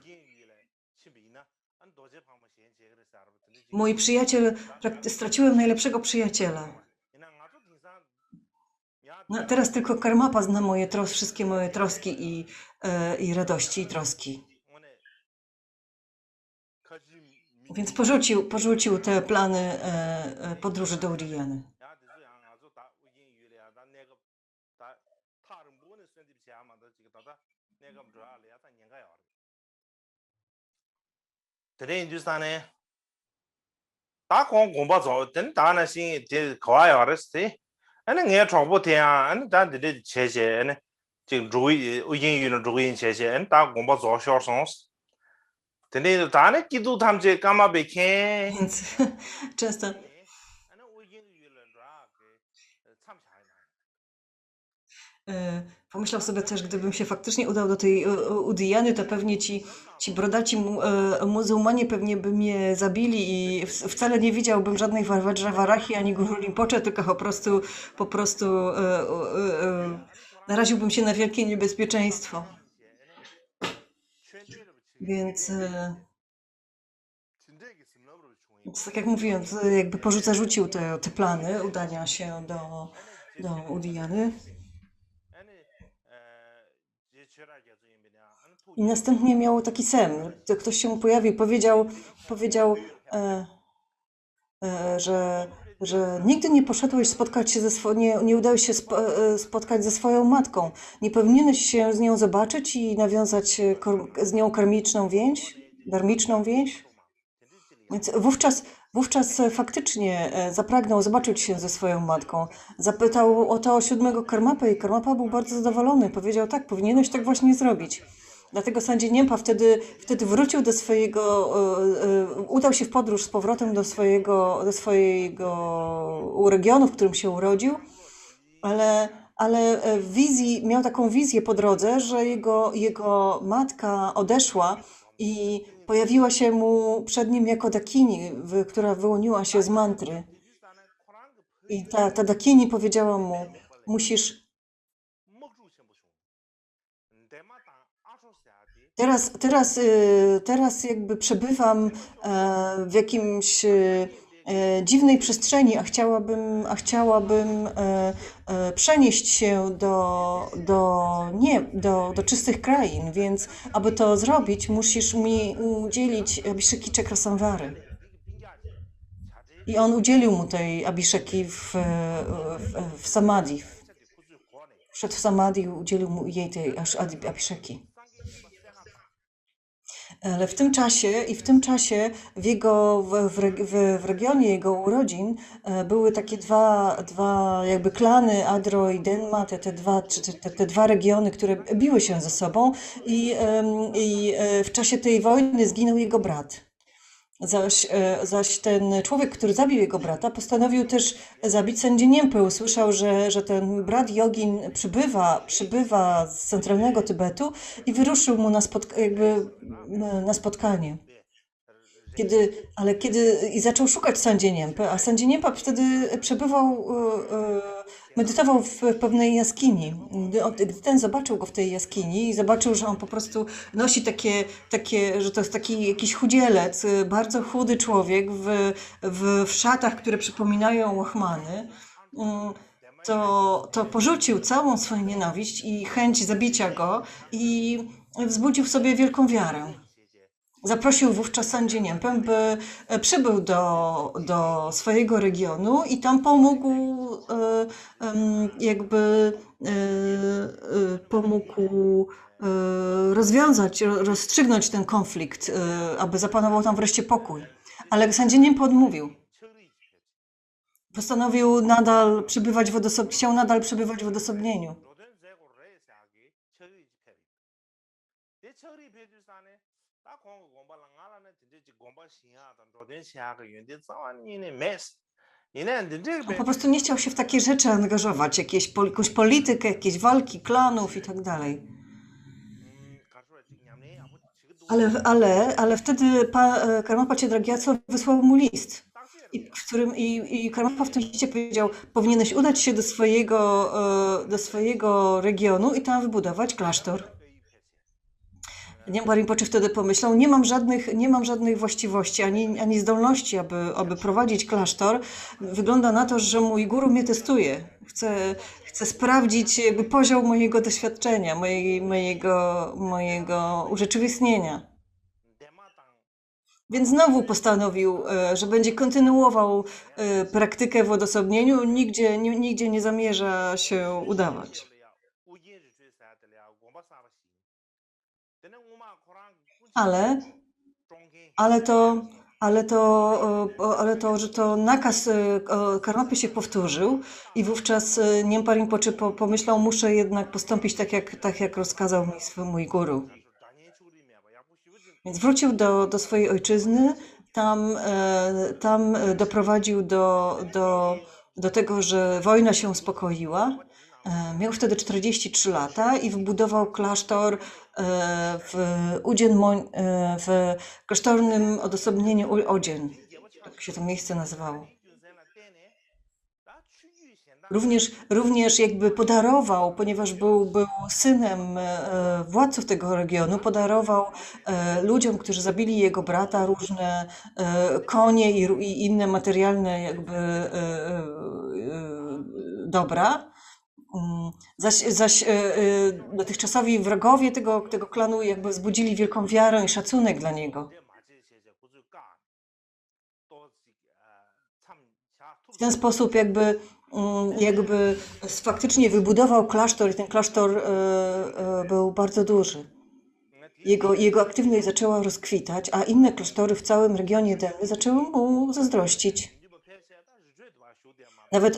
Mój przyjaciel, straciłem najlepszego przyjaciela. No, teraz tylko Karmapa zna wszystkie moje troski i radości i troski. Więc porzucił te plany podróży do Udiyany. Today Hindustani 다 공부 저 된 다나 신 거야 알았지. 아니 내 정보 대야 아니 다들 제제 아니 지금 로이 의인유는 로이인 제제 아니 다 공부 저 쇼선스. 근데 다네 기도 탐제 까마베케. Więc często 아니 의인유는 참 pomyślał sobie też, gdybym się faktycznie udał do tej Udiany, to pewnie ci brodaci muzułmanie pewnie by mnie zabili i wcale nie widziałbym żadnej Vajravarahi ani Guru Rinpoche, tylko po prostu naraziłbym się na wielkie niebezpieczeństwo. Więc tak jak mówiłem, to jakby zarzucił te plany udania się do Udiany. I następnie miał taki sen. Ktoś się mu pojawił, powiedział że nigdy nie poszedłeś spotkać się nie udałeś się spotkać ze swoją matką. Nie powinieneś się z nią zobaczyć i nawiązać z nią karmiczną więź? Więc wówczas faktycznie zapragnął zobaczyć się ze swoją matką. Zapytał o to 7 Karmapę i Karmapa był bardzo zadowolony. Powiedział, tak, powinieneś tak właśnie zrobić. Dlatego Sanji Niempa wtedy wrócił do swojego, udał się w podróż z powrotem do swojego regionu, w którym się urodził, ale miał taką wizję po drodze, że jego matka odeszła i pojawiła się mu przed nim jako Dakini, która wyłoniła się z mantry. I ta Dakini powiedziała mu, musisz Teraz jakby przebywam w jakimś dziwnej przestrzeni, a chciałabym przenieść się do czystych krain, więc aby to zrobić, musisz mi udzielić Abhisheki Chakrasamvary. I on udzielił mu tej Abhisheki w samadhi. Wszedł w samadhi i udzielił mu jej tej Abhisheki. Ale w tym czasie w regionie jego urodzin były takie dwa jakby klany, Adro i Denma, te dwa regiony, które biły się ze sobą i w czasie tej wojny zginął jego brat. Zaś ten człowiek, który zabił jego brata, postanowił też zabić Sanji Niempę. Usłyszał, że ten brat jogin przybywa z centralnego Tybetu i wyruszył mu na spotkanie. I zaczął szukać Sanji Niempy, a Sanji Niempa wtedy medytował w pewnej jaskini. Gdy ten zobaczył go w tej jaskini i zobaczył, że on po prostu nosi że to jest taki jakiś chudzielec, bardzo chudy człowiek w szatach, które przypominają łachmany, to porzucił całą swoją nienawiść i chęć zabicia go i wzbudził w sobie wielką wiarę. Zaprosił wówczas Sanji Niempę, by przybył do swojego regionu i tam pomógł rozstrzygnąć ten konflikt, aby zapanował tam wreszcie pokój. Ale Sanji Niempa odmówił. Postanowił chciał nadal przebywać w odosobnieniu. On po prostu nie chciał się w takie rzeczy angażować, jakąś politykę, jakieś walki klanów i tak dalej. Ale wtedy Karmapa Ciedragyaco wysłał mu list, i Karmapa w tym liście powiedział, powinieneś udać się do swojego regionu i tam wybudować klasztor. Niempa Rinpoche wtedy pomyślał, nie mam żadnych właściwości, ani zdolności, aby prowadzić klasztor. Wygląda na to, że mój guru mnie testuje. Chcę sprawdzić jakby poziom mojego doświadczenia, mojego urzeczywistnienia. Więc znowu postanowił, że będzie kontynuował praktykę w odosobnieniu, nigdzie nie zamierza się udawać. ale to, że to nakaz Karmapy się powtórzył i wówczas Niempa Rinpoche pomyślał, muszę jednak postąpić tak jak rozkazał mi mój guru. Więc wrócił do swojej ojczyzny, tam doprowadził do tego, że wojna się uspokoiła. Miał wtedy 43 lata i wybudował klasztor w klasztornym odosobnieniu Odzien. Tak się to miejsce nazywało. Również jakby podarował, ponieważ był synem władców tego regionu, podarował ludziom, którzy zabili jego brata, różne konie i inne materialne jakby dobra. Zaś dotychczasowi wrogowie tego klanu jakby wzbudzili wielką wiarę i szacunek dla niego. W ten sposób jakby faktycznie wybudował klasztor i ten klasztor był bardzo duży. Jego aktywność zaczęła rozkwitać, a inne klasztory w całym regionie Denby zaczęły mu zazdrościć.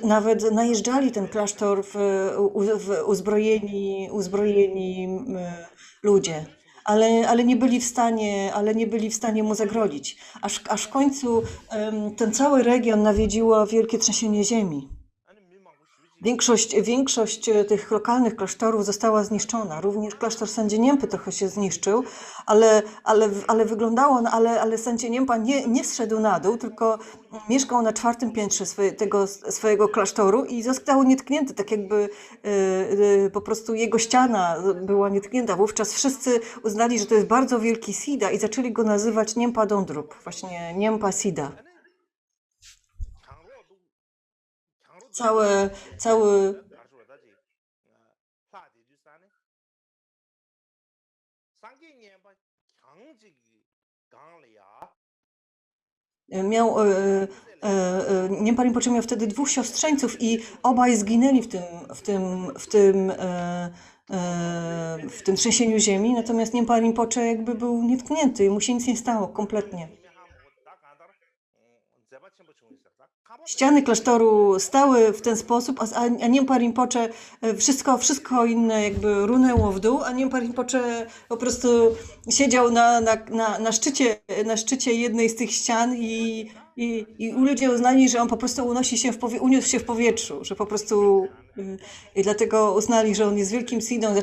Nawet najeżdżali ten klasztor uzbrojeni ludzie, ale nie byli w stanie mu zagrodzić. Aż w końcu ten cały region nawiedziło wielkie trzęsienie ziemi. Większość tych lokalnych klasztorów została zniszczona. Również klasztor Sandzie Niempy trochę się zniszczył, ale wyglądało, ale Sandzie Niempa nie zszedł na dół, tylko mieszkał na 4. piętrze tego swojego klasztoru i został nietknięty, tak jakby po prostu jego ściana była nietknięta. Wówczas wszyscy uznali, że to jest bardzo wielki Siddha i zaczęli go nazywać Niempa Dondrup, właśnie Niempa Siddha. Cały Niempa Rinpoche miał wtedy 2 siostrzeńców i obaj zginęli w tym trzęsieniu ziemi, natomiast Niempa Rinpoche jakby był nietknięty i mu się nic nie stało kompletnie. Ściany klasztoru stały w ten sposób, a Niempa Rinpoche wszystko inne jakby runęło w dół, a Niempa Rinpoche po prostu siedział na szczycie jednej z tych ścian i ludzie uznali, że on po prostu uniósł się w powietrzu, że po prostu i dlatego uznali, że on jest wielkim Siddhą,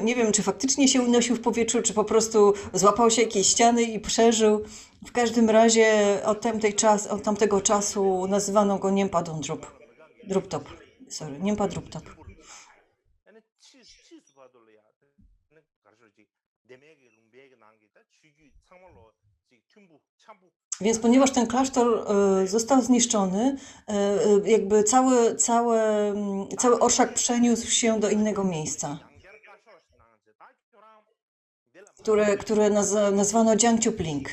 nie wiem, czy faktycznie się unosił w powietrzu, czy po prostu złapał się jakiejś ściany i przeżył. W każdym razie od tamtego czasu nazywano go Niempa Dondrup. Niempa Druptop. Więc ponieważ ten klasztor został zniszczony, jakby cały orszak przeniósł się do innego miejsca, które nazwano Jangtjup-Ling.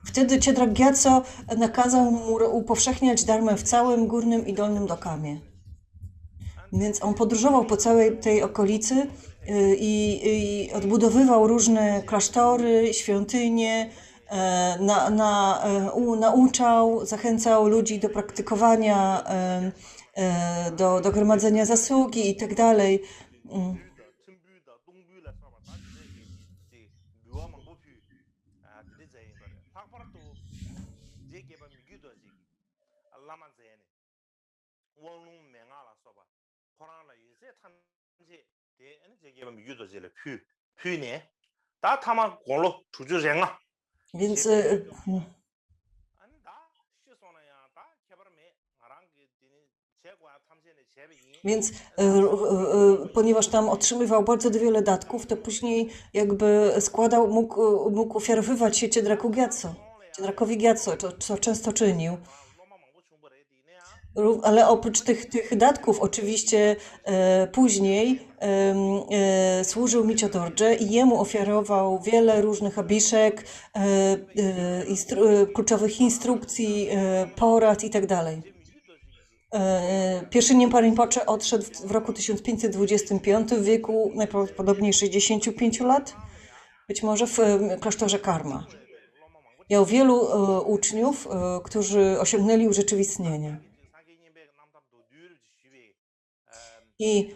Wtedy Chedrak Gyatso nakazał mu upowszechniać dharmę w całym górnym i dolnym Dokamie. Więc on podróżował po całej tej okolicy i odbudowywał różne klasztory, świątynie, nauczał, zachęcał ludzi do praktykowania, do gromadzenia zasługi i tak dalej. Więc ponieważ tam otrzymywał bardzo wiele datków, to później jakby mógł ofiarowywać się Chedrakowi Gyatso, co często czynił. Ale oprócz tych datków oczywiście później służył Micho Dorje i jemu ofiarował wiele różnych abiszek, kluczowych instrukcji, porad i tak dalej. Pierwszy Niempa Rinpoche odszedł w roku 1525 w wieku najprawdopodobniej 65 lat. być może w klasztorze Karma. Miał wielu uczniów, którzy osiągnęli urzeczywistnienie. I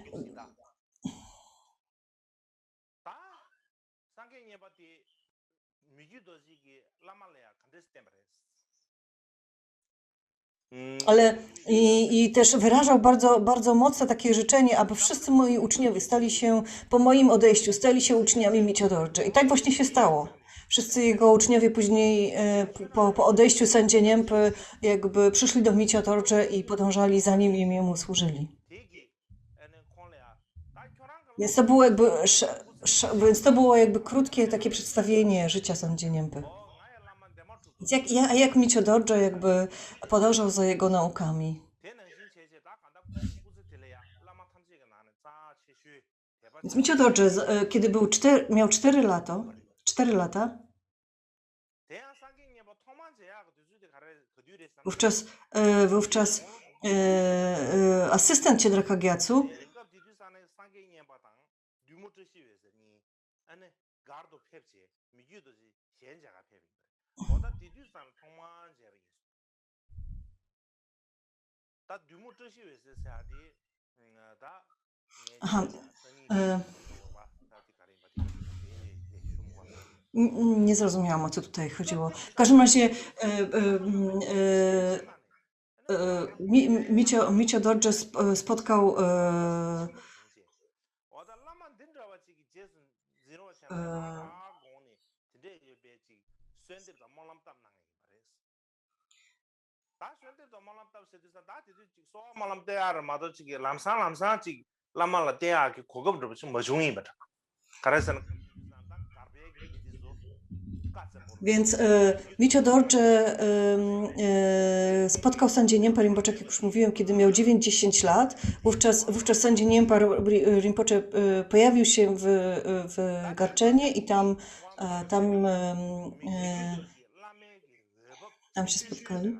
ale i też wyrażał bardzo, bardzo mocne takie życzenie, aby wszyscy moi uczniowie stali się, po moim odejściu, stali się uczniami Micio Dorje. I tak właśnie się stało. Wszyscy jego uczniowie później, po odejściu Sanjie Nienpy, jakby przyszli do Micio Dorje i podążali za nim i jemu służyli. Więc to było jakby, więc to było jakby krótkie takie przedstawienie życia Sanjie Nienpy. Jak Micio Dorje jakby podążał za jego naukami. Więc Micio Dorje, kiedy miał 4 lata, wówczas asystent Ciedraka Gyatso Aha, nie zrozumiałam, o co tutaj chodziło. W każdym razie Micio Dorje spotkał Więc Micio Dorje spotkał Sanjie Nienpę Rinpoche, jak już mówiłem, kiedy miał 9-10 lat. Wówczas Sanjie Nienpa Rinpoche pojawił się w Garczenie i tam się spotkali.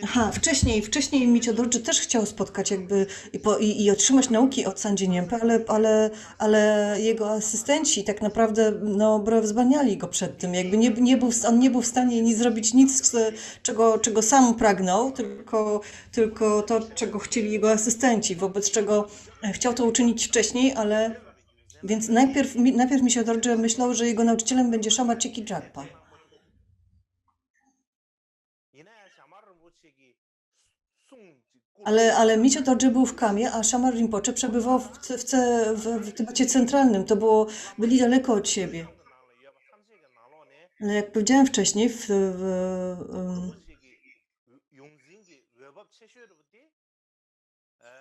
Aha, wcześniej Micio Dorje też chciał spotkać jakby i otrzymać nauki od Sanjie Nienpy, ale jego asystenci tak naprawdę wzbraniali go przed tym. Jakby on nie był w stanie zrobić nic, czego sam pragnął, tylko to, czego chcieli jego asystenci, wobec czego chciał to uczynić wcześniej, ale więc najpierw Micio Dorje myślał, że jego nauczycielem będzie Shama Cheki Dragpa. Ale Micio Dorje był w Kamie, a Shama Rinpoche przebywał w Tybecie Centralnym. Byli daleko od siebie. Ale jak powiedziałem wcześniej,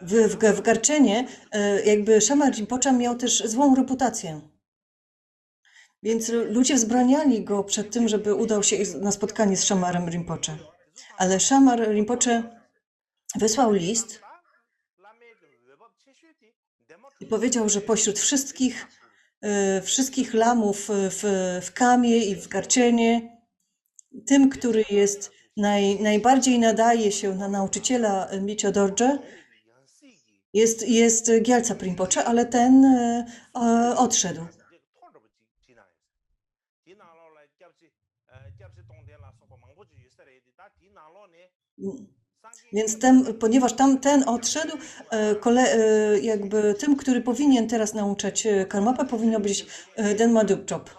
w Garczenie jakby Shama Rinpoche miał też złą reputację. Więc ludzie wzbraniali go przed tym, żeby udał się na spotkanie z Shamarem Rinpoche. Ale Shamar Rinpoche wysłał list i powiedział, że pośród wszystkich lamów w Kamie i w Garczenie, tym, który jest najbardziej nadaje się na nauczyciela Micio Dorje, jest Gyaltsa Rinpoche, ale ten odszedł. Więc ponieważ ten odszedł, jakby tym, który powinien teraz nauczać Karmapę, powinno być Denma Dupchop.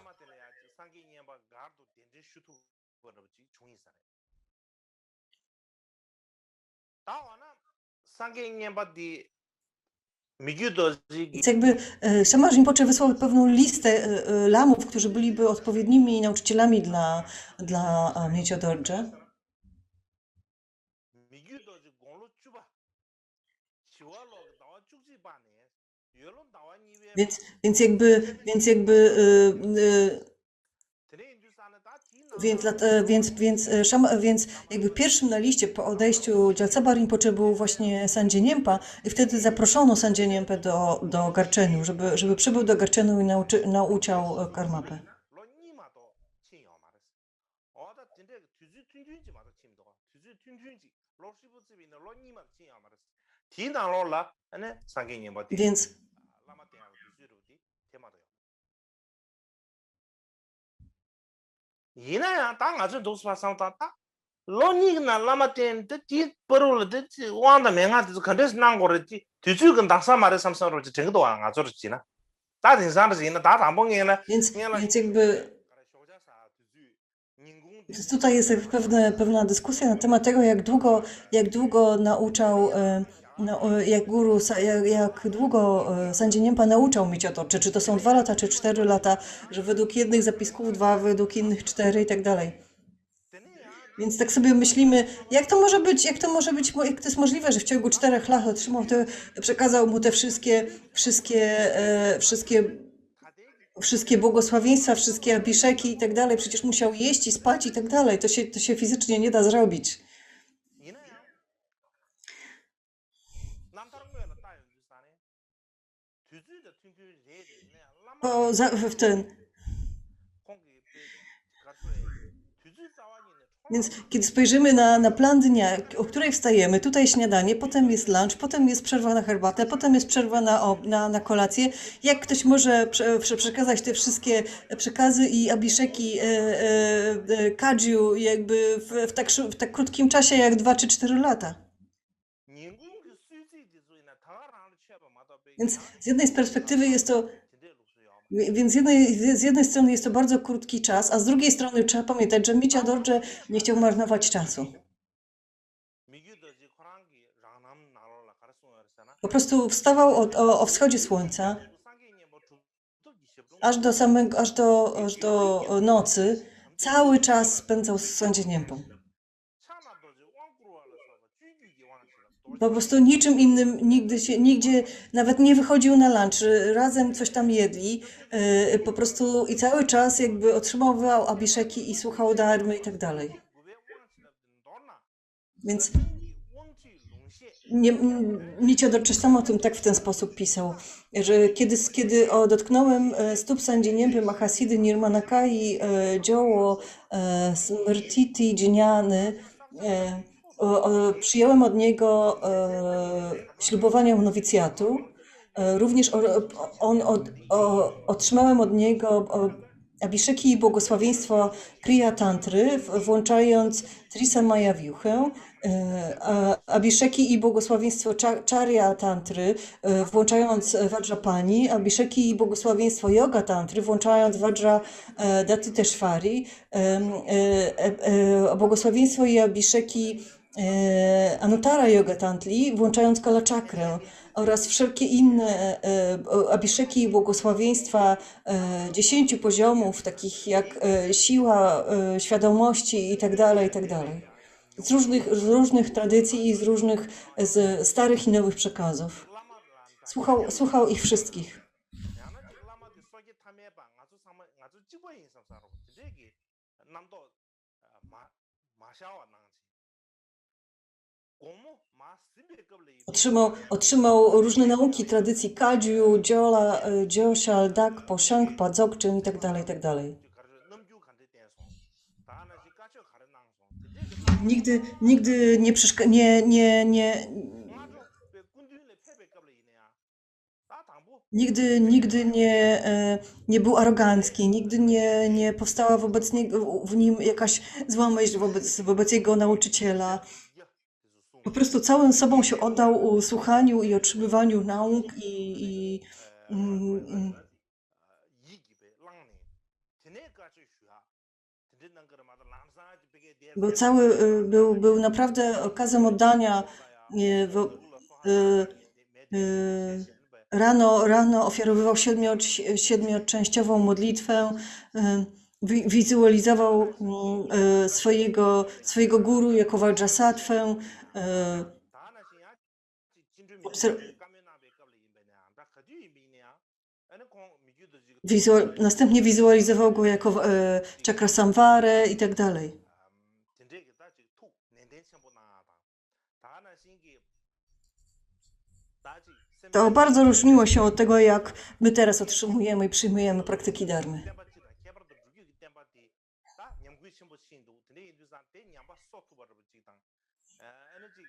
Więc jakby Shama Rinpoche wysłał pewną listę lamów, którzy byliby odpowiednimi nauczycielami dla Micio Dorje. Więc jakby pierwszym na liście po odejściu Gyaltsaba Rinpoche był właśnie Sanjie Nienpa i wtedy zaproszono Sanjie Nienpę do Garczenu, żeby przybył do Garczenu i nauczał Karmapę. Więc 이나야 당 아주 독스파상다 로닉나 라마텐 티 버롤 데 완다 맹아도 컨데스 난고르지 뒤죽은 당사 말에 삼성으로 정도 안 가져르지나 다른 사람들이나 다 안봉이나 więc jakby więc tutaj jest pewna dyskusja na temat tego, jak długo nauczał, jak guru, jak długo sędzia Niempa nauczał Miciotocze, czy to są 2 lata, czy 4 lata, że według jednych zapisków 2, według innych 4 i tak dalej. Więc tak sobie myślimy, jak to jest możliwe, że w ciągu 4 lat otrzymał przekazał mu te wszystkie błogosławieństwa, wszystkie abiszeki i tak dalej, przecież musiał jeść i spać i tak dalej, to się fizycznie nie da zrobić. Więc kiedy spojrzymy na plan dnia, o której wstajemy, tutaj śniadanie, potem jest lunch, potem jest przerwa na herbatę, potem jest przerwa na kolację. Jak ktoś może przekazać te wszystkie przekazy i abiszeki kadziu jakby w tak krótkim czasie jak 2 czy 4 lata? Więc z jednej perspektywy jest to Więc z jednej strony jest to bardzo krótki czas, a z drugiej strony trzeba pamiętać, że Micia Dorje nie chciał marnować czasu. Po prostu wstawał o wschodzie słońca aż do nocy, cały czas spędzał z sędzią Niempą. Po prostu niczym innym nigdzie nawet nie wychodził na lunch, razem coś tam jedli, po prostu i cały czas jakby otrzymywał abiszeki i słuchał dharmy i tak dalej. Więc Micio Dorje sam o tym tak w ten sposób pisał, że kiedy dotknąłem stóp sędzi Niempy Mahasiddhi Nirmanakai dzieło Smrtiti Dźniany, przyjąłem od niego ślubowania nowicjatu. Również otrzymałem od niego abiszeki i błogosławieństwo Kriya Tantry, włączając Trisamaya Viuchę, abiszeki i błogosławieństwo Charya Tantry, włączając Vajrapani, abiszeki i błogosławieństwo Yoga Tantry, włączając Vajra Datiteshvari, błogosławieństwo i abiszeki Anuttara Yoga Tantri, włączając Kalachakrę oraz wszelkie inne abiszeki i błogosławieństwa 10 poziomów, takich jak siła świadomości i tak dalej, z różnych tradycji i z starych i nowych przekazów. Słuchał ich wszystkich. Otrzymał różne nauki tradycji Kadziu, Dziola, Dzioshal, Dakpo, Shangpa, Dzogchen i tak dalej. Nigdy nie był arogancki, nigdy nie powstała wobec niego w nim jakaś zła myśl wobec jego nauczyciela. Po prostu całym sobą się oddał słuchaniu i otrzymywaniu nauk i był naprawdę okazem oddania. Rano ofiarowywał 7-częściową modlitwę, wizualizował swojego guru jako Vajrasattwę. Następnie wizualizował go jako Chakrasamvarę i tak dalej. To bardzo różniło się od tego, jak my teraz otrzymujemy i przyjmujemy praktyki dharmy.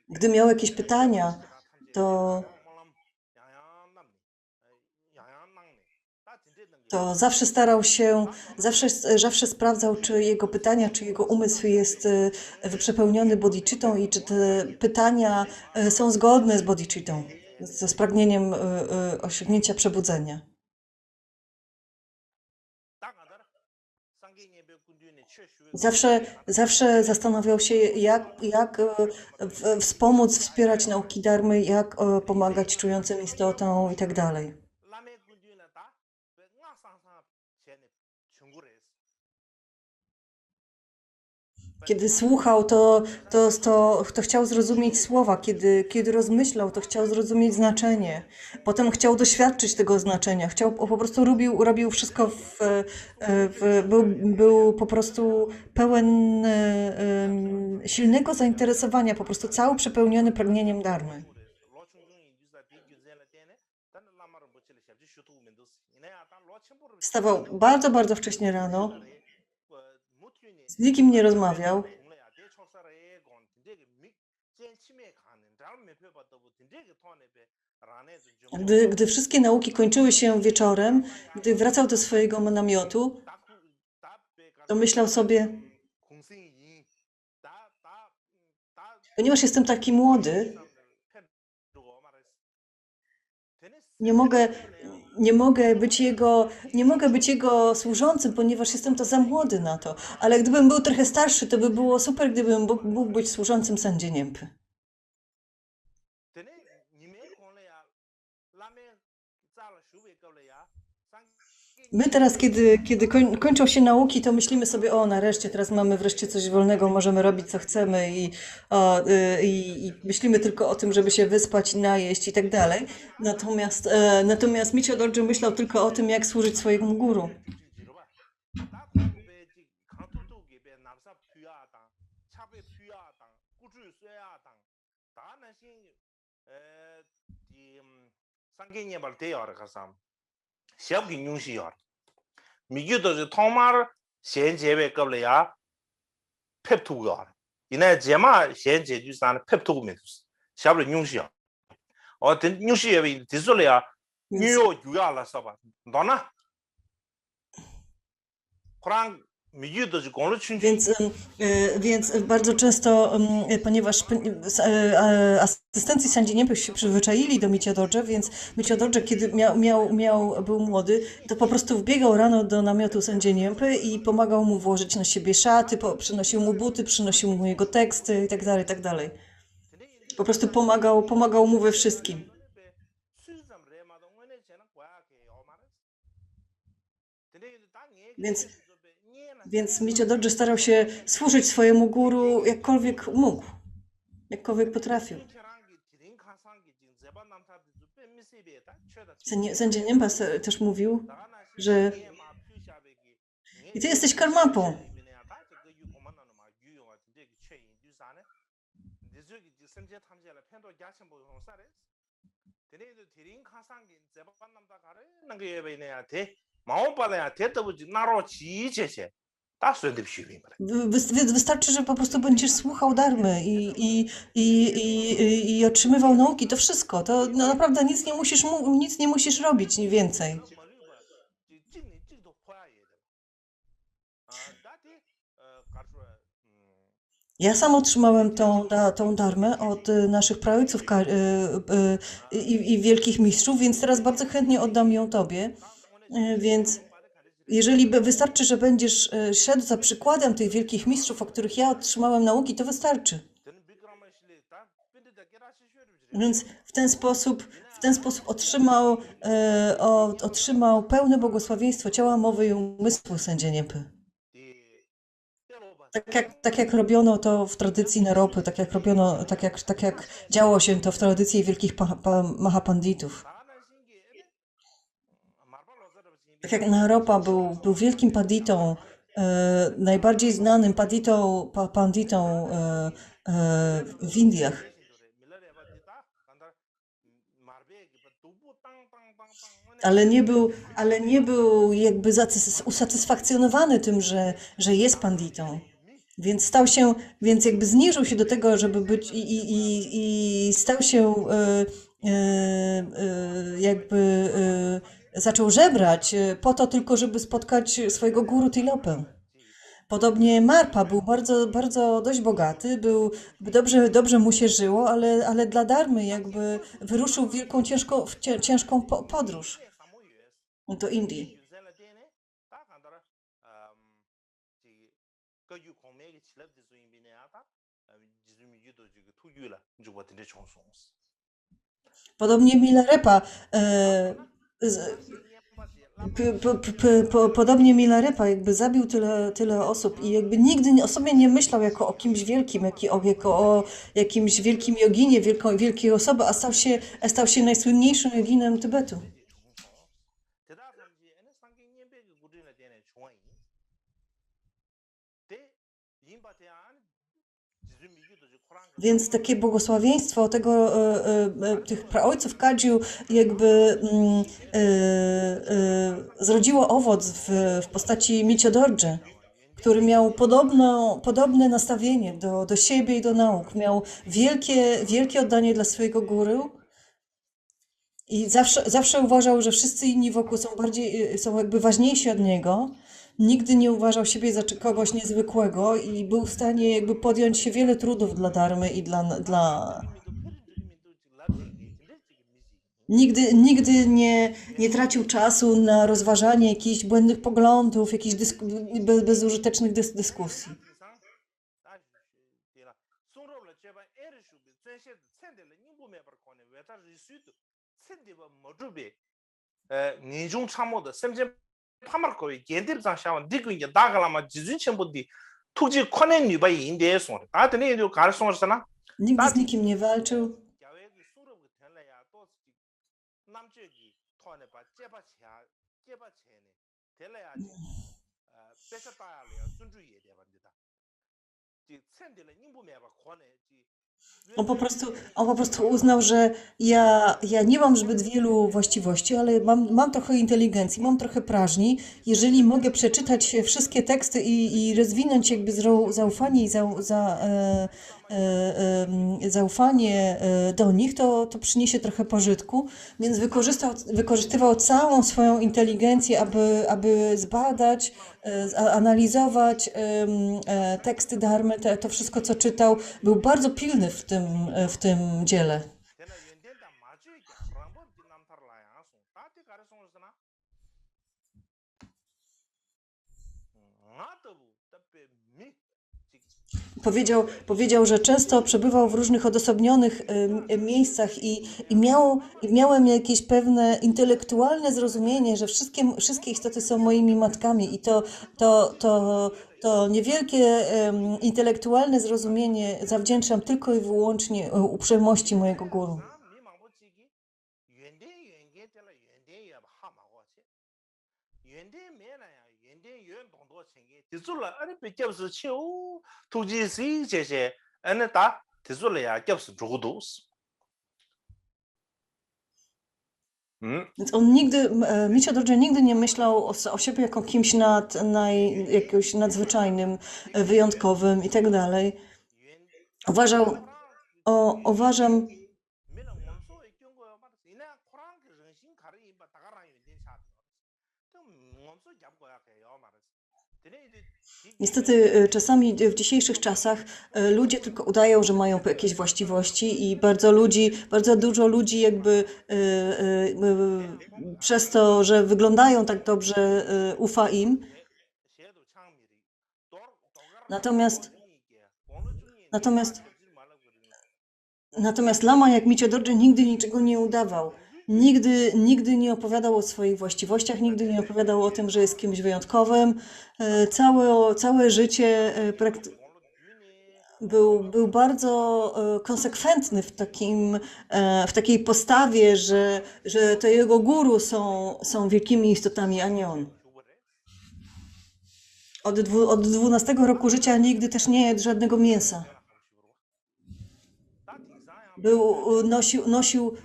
Gdy miał jakieś pytania, to, to zawsze starał się, zawsze sprawdzał, czy jego pytania, czy jego umysł jest przepełniony bodhicittą i czy te pytania są zgodne z bodhicittą, ze spragnieniem osiągnięcia przebudzenia. Zawsze zastanawiał się, jak wspomóc, wspierać nauki dharmy, jak pomagać czującym istotom i tak dalej. Kiedy słuchał, to chciał zrozumieć słowa. Kiedy rozmyślał, to chciał zrozumieć znaczenie. Potem chciał doświadczyć tego znaczenia. Po prostu robił wszystko był po prostu pełen silnego zainteresowania, po prostu cały przepełniony pragnieniem dharmy. Wstawał bardzo, bardzo wcześnie rano, z nikim nie rozmawiał. Gdy wszystkie nauki kończyły się wieczorem, gdy wracał do swojego namiotu, to myślał sobie, ponieważ jestem taki młody, nie mogę być jego służącym, ponieważ jestem to za młody na to. Ale gdybym był trochę starszy, to by było super, gdybym mógł być służącym Sandzie Niempy. My teraz, kiedy kończą się nauki, to myślimy sobie, o nareszcie, teraz mamy wreszcie coś wolnego, możemy robić co chcemy i myślimy tylko o tym, żeby się wyspać, najeść i tak dalej. Natomiast Michio Dorje myślał tylko o tym, jak służyć swojemu guru. 미규도 통말 현재에 겁려야 펩투가 이내 제마 현재 주산 펩투면 샤브르 뉴시야 어떤 뉴시에 디솔이야 뉴요 유야라 써봐 너나 그랑 미규도 공로 춘지 Więc bardzo często, ponieważ asystenci Sandzie Niempy się przyzwyczaili do Michio Dorje, więc Michio Dorje, kiedy był młody, to po prostu wbiegał rano do namiotu Sandzie Niempy i pomagał mu włożyć na siebie szaty, przynosił mu buty, przynosił mu jego teksty i tak dalej, tak dalej. Po prostu pomagał mu we wszystkim. Więc Michio Dorje starał się służyć swojemu guru jakkolwiek mógł, jakkolwiek potrafił. Sandzie Niempa też mówił, że i ty jesteś karmapą. Wystarczy, że po prostu będziesz słuchał dharmy i otrzymywał nauki, to wszystko. To naprawdę nic nie musisz robić, nie więcej. Ja sam otrzymałem tą dharmę od naszych praojców i wielkich mistrzów, więc teraz bardzo chętnie oddam ją tobie. Więc jeżeli wystarczy, że będziesz szedł za przykładem tych wielkich mistrzów, o których ja otrzymałem nauki, to wystarczy. Więc w ten sposób otrzymał pełne błogosławieństwo ciała, mowy i umysłu Sandzie Niempy. Tak jak robiono to w tradycji Naropy, tak jak działo się to w tradycji wielkich Mahapanditów. Tak jak Naropa był wielkim panditą, najbardziej znanym panditą w Indiach. Ale nie był jakby usatysfakcjonowany tym, że jest panditą. Więc jakby zniżył się do tego, żeby być i stał się jakby zaczął żebrać po to tylko, żeby spotkać swojego guru Tilopę. Podobnie Marpa był bardzo, bardzo dość bogaty, dobrze mu się żyło, ale dla Darmy jakby wyruszył w wielką, ciężką podróż do Indii. Podobnie Milarepa, podobnie Milarepa jakby zabił tyle osób i jakby nigdy o sobie nie myślał jako o kimś wielkim, jako o jakimś wielkim joginie, wielkiej osoby, a stał się najsłynniejszym joginem Tybetu. Więc takie błogosławieństwo tych praojców Kadziu jakby zrodziło owoc w postaci Michodorje, który miał podobne nastawienie do siebie i do nauk. Miał wielkie oddanie dla swojego guru i zawsze uważał, że wszyscy inni wokół są jakby ważniejsi od niego. Nigdy nie uważał siebie za kogoś niezwykłego i był w stanie jakby podjąć się wiele trudów dla Darmy i Nigdy nie tracił czasu na rozważanie jakichś błędnych poglądów, jakichś bezużytecznych dyskusji. Nigdy z nikim nie walczył. On po prostu uznał, że ja nie mam zbyt wielu właściwości, ale mam trochę inteligencji, mam trochę prażni. Jeżeli mogę przeczytać wszystkie teksty i rozwinąć jakby zaufanie zaufanie do nich, to przyniesie trochę pożytku. Więc wykorzystywał całą swoją inteligencję, aby zbadać, analizować teksty Dharmy, to wszystko, co czytał. Był bardzo pilny w tym dziele. Powiedział, że często przebywał w różnych odosobnionych miejscach i miałem jakieś pewne intelektualne zrozumienie, że wszystkie istoty są moimi matkami i to niewielkie intelektualne zrozumienie zawdzięczam tylko i wyłącznie uprzejmości mojego guru. Więc Michodorje nigdy nie myślał o siebie jako kimś jakimś nadzwyczajnym, wyjątkowym i tak dalej. Uważam, niestety czasami w dzisiejszych czasach ludzie tylko udają, że mają jakieś właściwości i bardzo dużo ludzi jakby przez to, że wyglądają tak dobrze, ufa im. Natomiast lama jak Michodorje nigdy niczego nie udawał. Nigdy nie opowiadał o swoich właściwościach, nigdy nie opowiadał o tym, że jest kimś wyjątkowym. Całe życie był bardzo konsekwentny w takiej postawie, że to jego guru są wielkimi istotami, a nie on. Od 12 roku życia nigdy też nie jadł żadnego mięsa.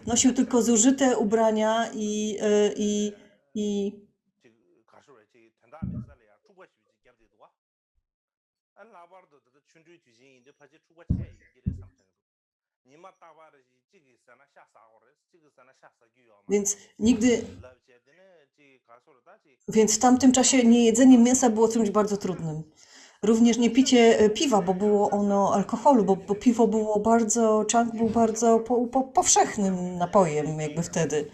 Nosił tylko zużyte ubrania i Więc nigdy, więc w tamtym czasie niejedzenie mięsa było czymś bardzo trudnym. Również nie picie piwa, bo było ono alkoholu, bo piwo było bardzo, chang był bardzo powszechnym napojem jakby wtedy.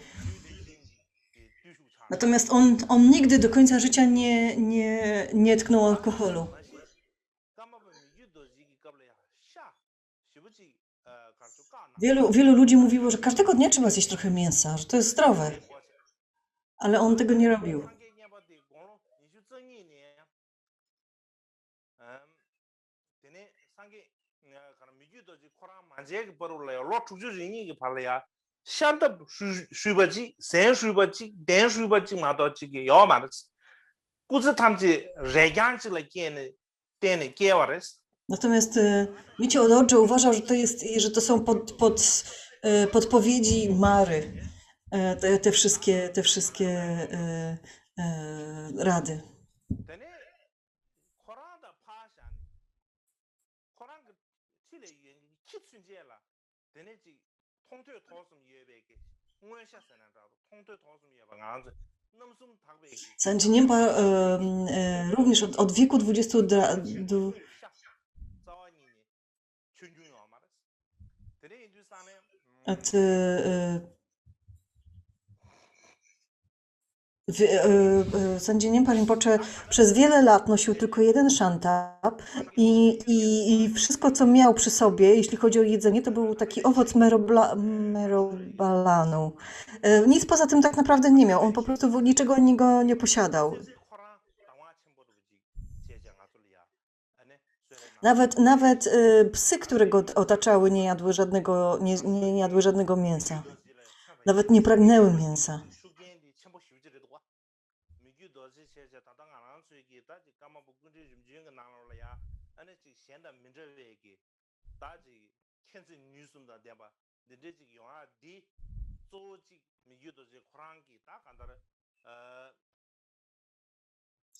Natomiast on nigdy do końca życia nie tknął alkoholu. Wielu ludzi mówiło, że każdego dnia trzeba zjeść trochę mięsa, że to jest zdrowe, ale on tego nie robił. Natomiast Micio Odorze uważał, że to są podpowiedzi Mary, te wszystkie rady. Sanji Niempa również od wieku 20 Sanji Niempa Rinpoche przez wiele lat nosił tylko jeden szantap i wszystko, co miał przy sobie, jeśli chodzi o jedzenie, to był taki owoc merobalanu. Nic poza tym tak naprawdę nie miał. On po prostu niczego innego nie posiadał. Nawet psy, które go otaczały, nie jadły żadnego mięsa. Nawet nie pragnęły mięsa.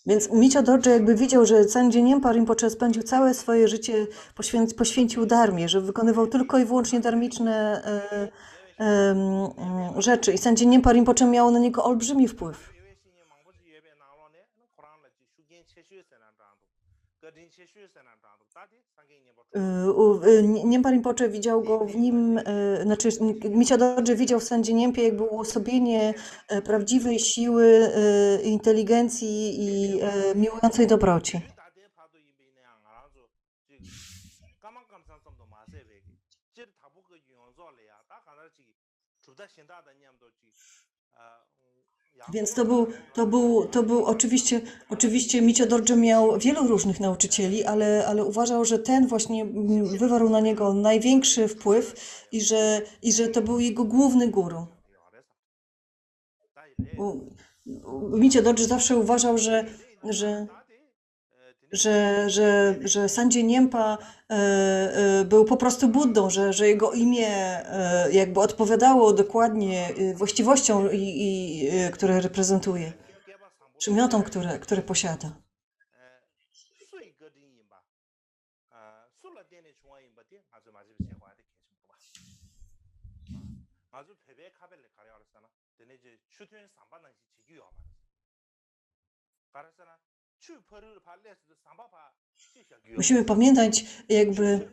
Więc Micio Dorje jakby widział, że Sanji Niempa Rinpoche spędził całe swoje życie, poświęcił dharmie, że wykonywał tylko i wyłącznie dharmiczne rzeczy i Sanji Niempa Rinpoche miał na niego olbrzymi wpływ. Niempa Rinpoche widział go w nim, znaczy Micio Dorje widział w Sanji Niempie jakby uosobienie prawdziwej siły, inteligencji i miłującej dobroci. Więc to był oczywiście Micio Dorje miał wielu różnych nauczycieli, ale uważał, że ten właśnie wywarł na niego największy wpływ i że to był jego główny guru. Micio Dorje zawsze uważał, że Sanji Niempa był po prostu Buddą, że jego imię jakby odpowiadało dokładnie właściwościom, które reprezentuje, przymiotom, które posiada. Musimy pamiętać jakby,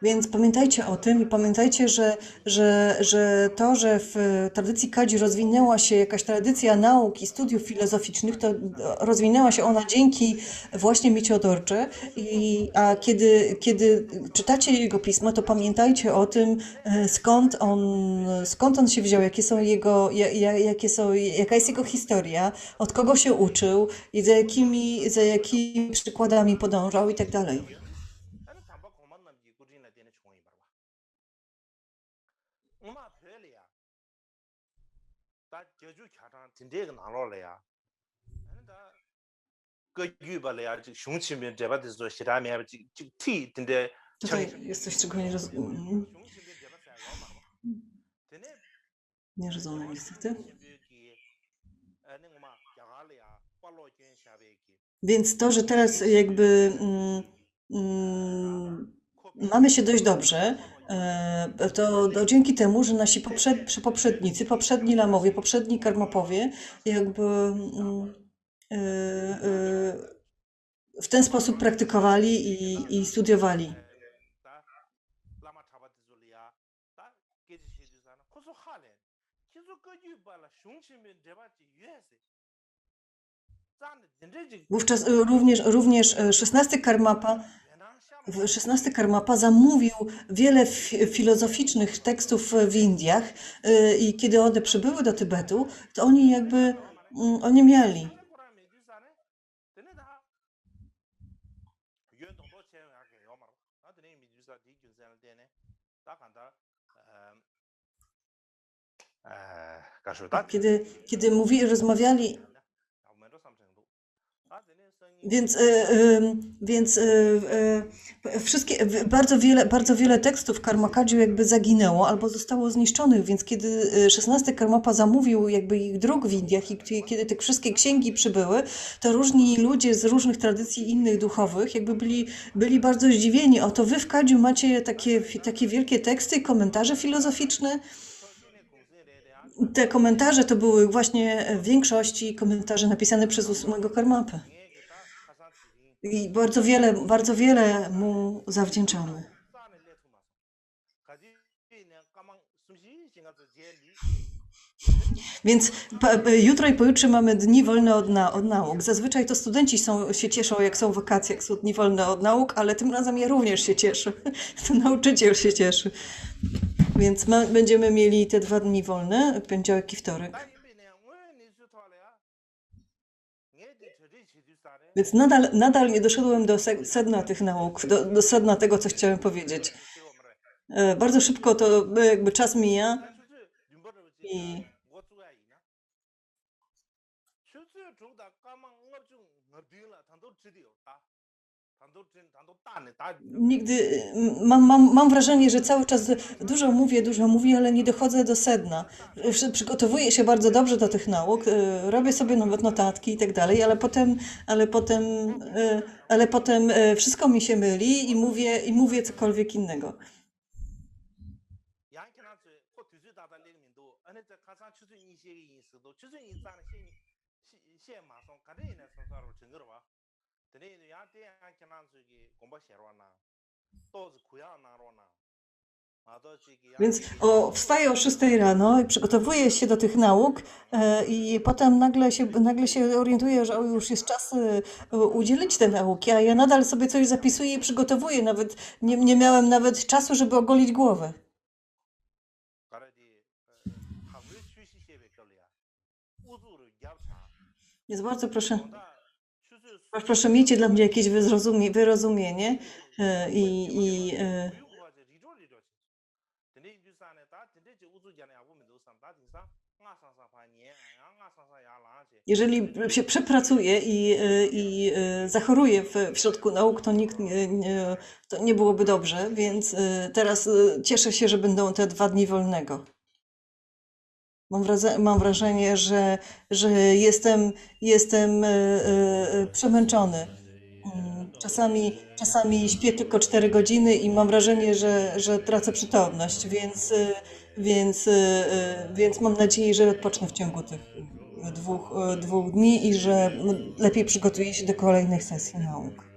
więc pamiętajcie o tym i pamiętajcie, że to, że w tradycji Kadzi rozwinęła się jakaś tradycja nauk i studiów filozoficznych, to rozwinęła się ona dzięki właśnie Micio Dorje. A kiedy czytacie jego pisma, to pamiętajcie o tym, skąd on się wziął, jaka jest jego historia, od kogo się uczył i za jakimi przykładami podążał i tak dalej. Tutaj jest coś, czego nie rozumiem niestety. Więc to, że teraz jakby mamy się dość dobrze, to dzięki temu, że nasi poprzednicy, poprzedni lamowie, poprzedni karmapowie jakby w ten sposób praktykowali i studiowali. Wówczas również XVI Karmapa zamówił wiele filozoficznych tekstów w Indiach i kiedy one przybyły do Tybetu, to oni jakby oni mieli. Kiedy rozmawiali, więc bardzo wiele tekstów Karmakadziu jakby zaginęło albo zostało zniszczonych, więc kiedy XVI Karmapa zamówił jakby ich druk w Indiach i kiedy te wszystkie księgi przybyły, to różni ludzie z różnych tradycji innych duchowych jakby byli bardzo zdziwieni. Oto wy w Kadziu macie takie wielkie teksty i komentarze filozoficzne. Te komentarze to były właśnie w większości komentarze napisane przez 8 Karmapę. I bardzo wiele mu zawdzięczamy. Więc jutro i pojutrze mamy dni wolne od nauk. Zazwyczaj to studenci się cieszą, jak są wakacje, jak są dni wolne od nauk, ale tym razem ja również się cieszę. To nauczyciel się cieszy. Więc będziemy mieli te 2 dni wolne, poniedziałek i wtorek. Więc nadal nie doszedłem do sedna tych nauk, do sedna tego, co chciałem powiedzieć. Bardzo szybko to jakby czas mija i nigdy mam wrażenie, że cały czas dużo mówię, ale nie dochodzę do sedna. Przygotowuję się bardzo dobrze do tych nauk, robię sobie nawet notatki i tak dalej, ale potem wszystko mi się myli i mówię cokolwiek innego. Więc wstaję o 6 rano i przygotowuję się do tych nauk i potem nagle się orientuję, że już jest czas udzielić te nauki, a ja nadal sobie coś zapisuję i przygotowuję. Nawet nie miałem nawet czasu, żeby ogolić głowę. Więc bardzo proszę miejcie dla mnie jakieś wyrozumienie i jeżeli się przepracuje i zachoruje w środku nauk, to to nie byłoby dobrze, więc teraz cieszę się, że będą te 2 dni wolnego. Mam wrażenie, że jestem przemęczony. Czasami śpię tylko 4 godziny i mam wrażenie, że tracę przytomność, więc mam nadzieję, że odpocznę w ciągu tych 2 dni i że lepiej przygotuję się do kolejnych sesji nauk.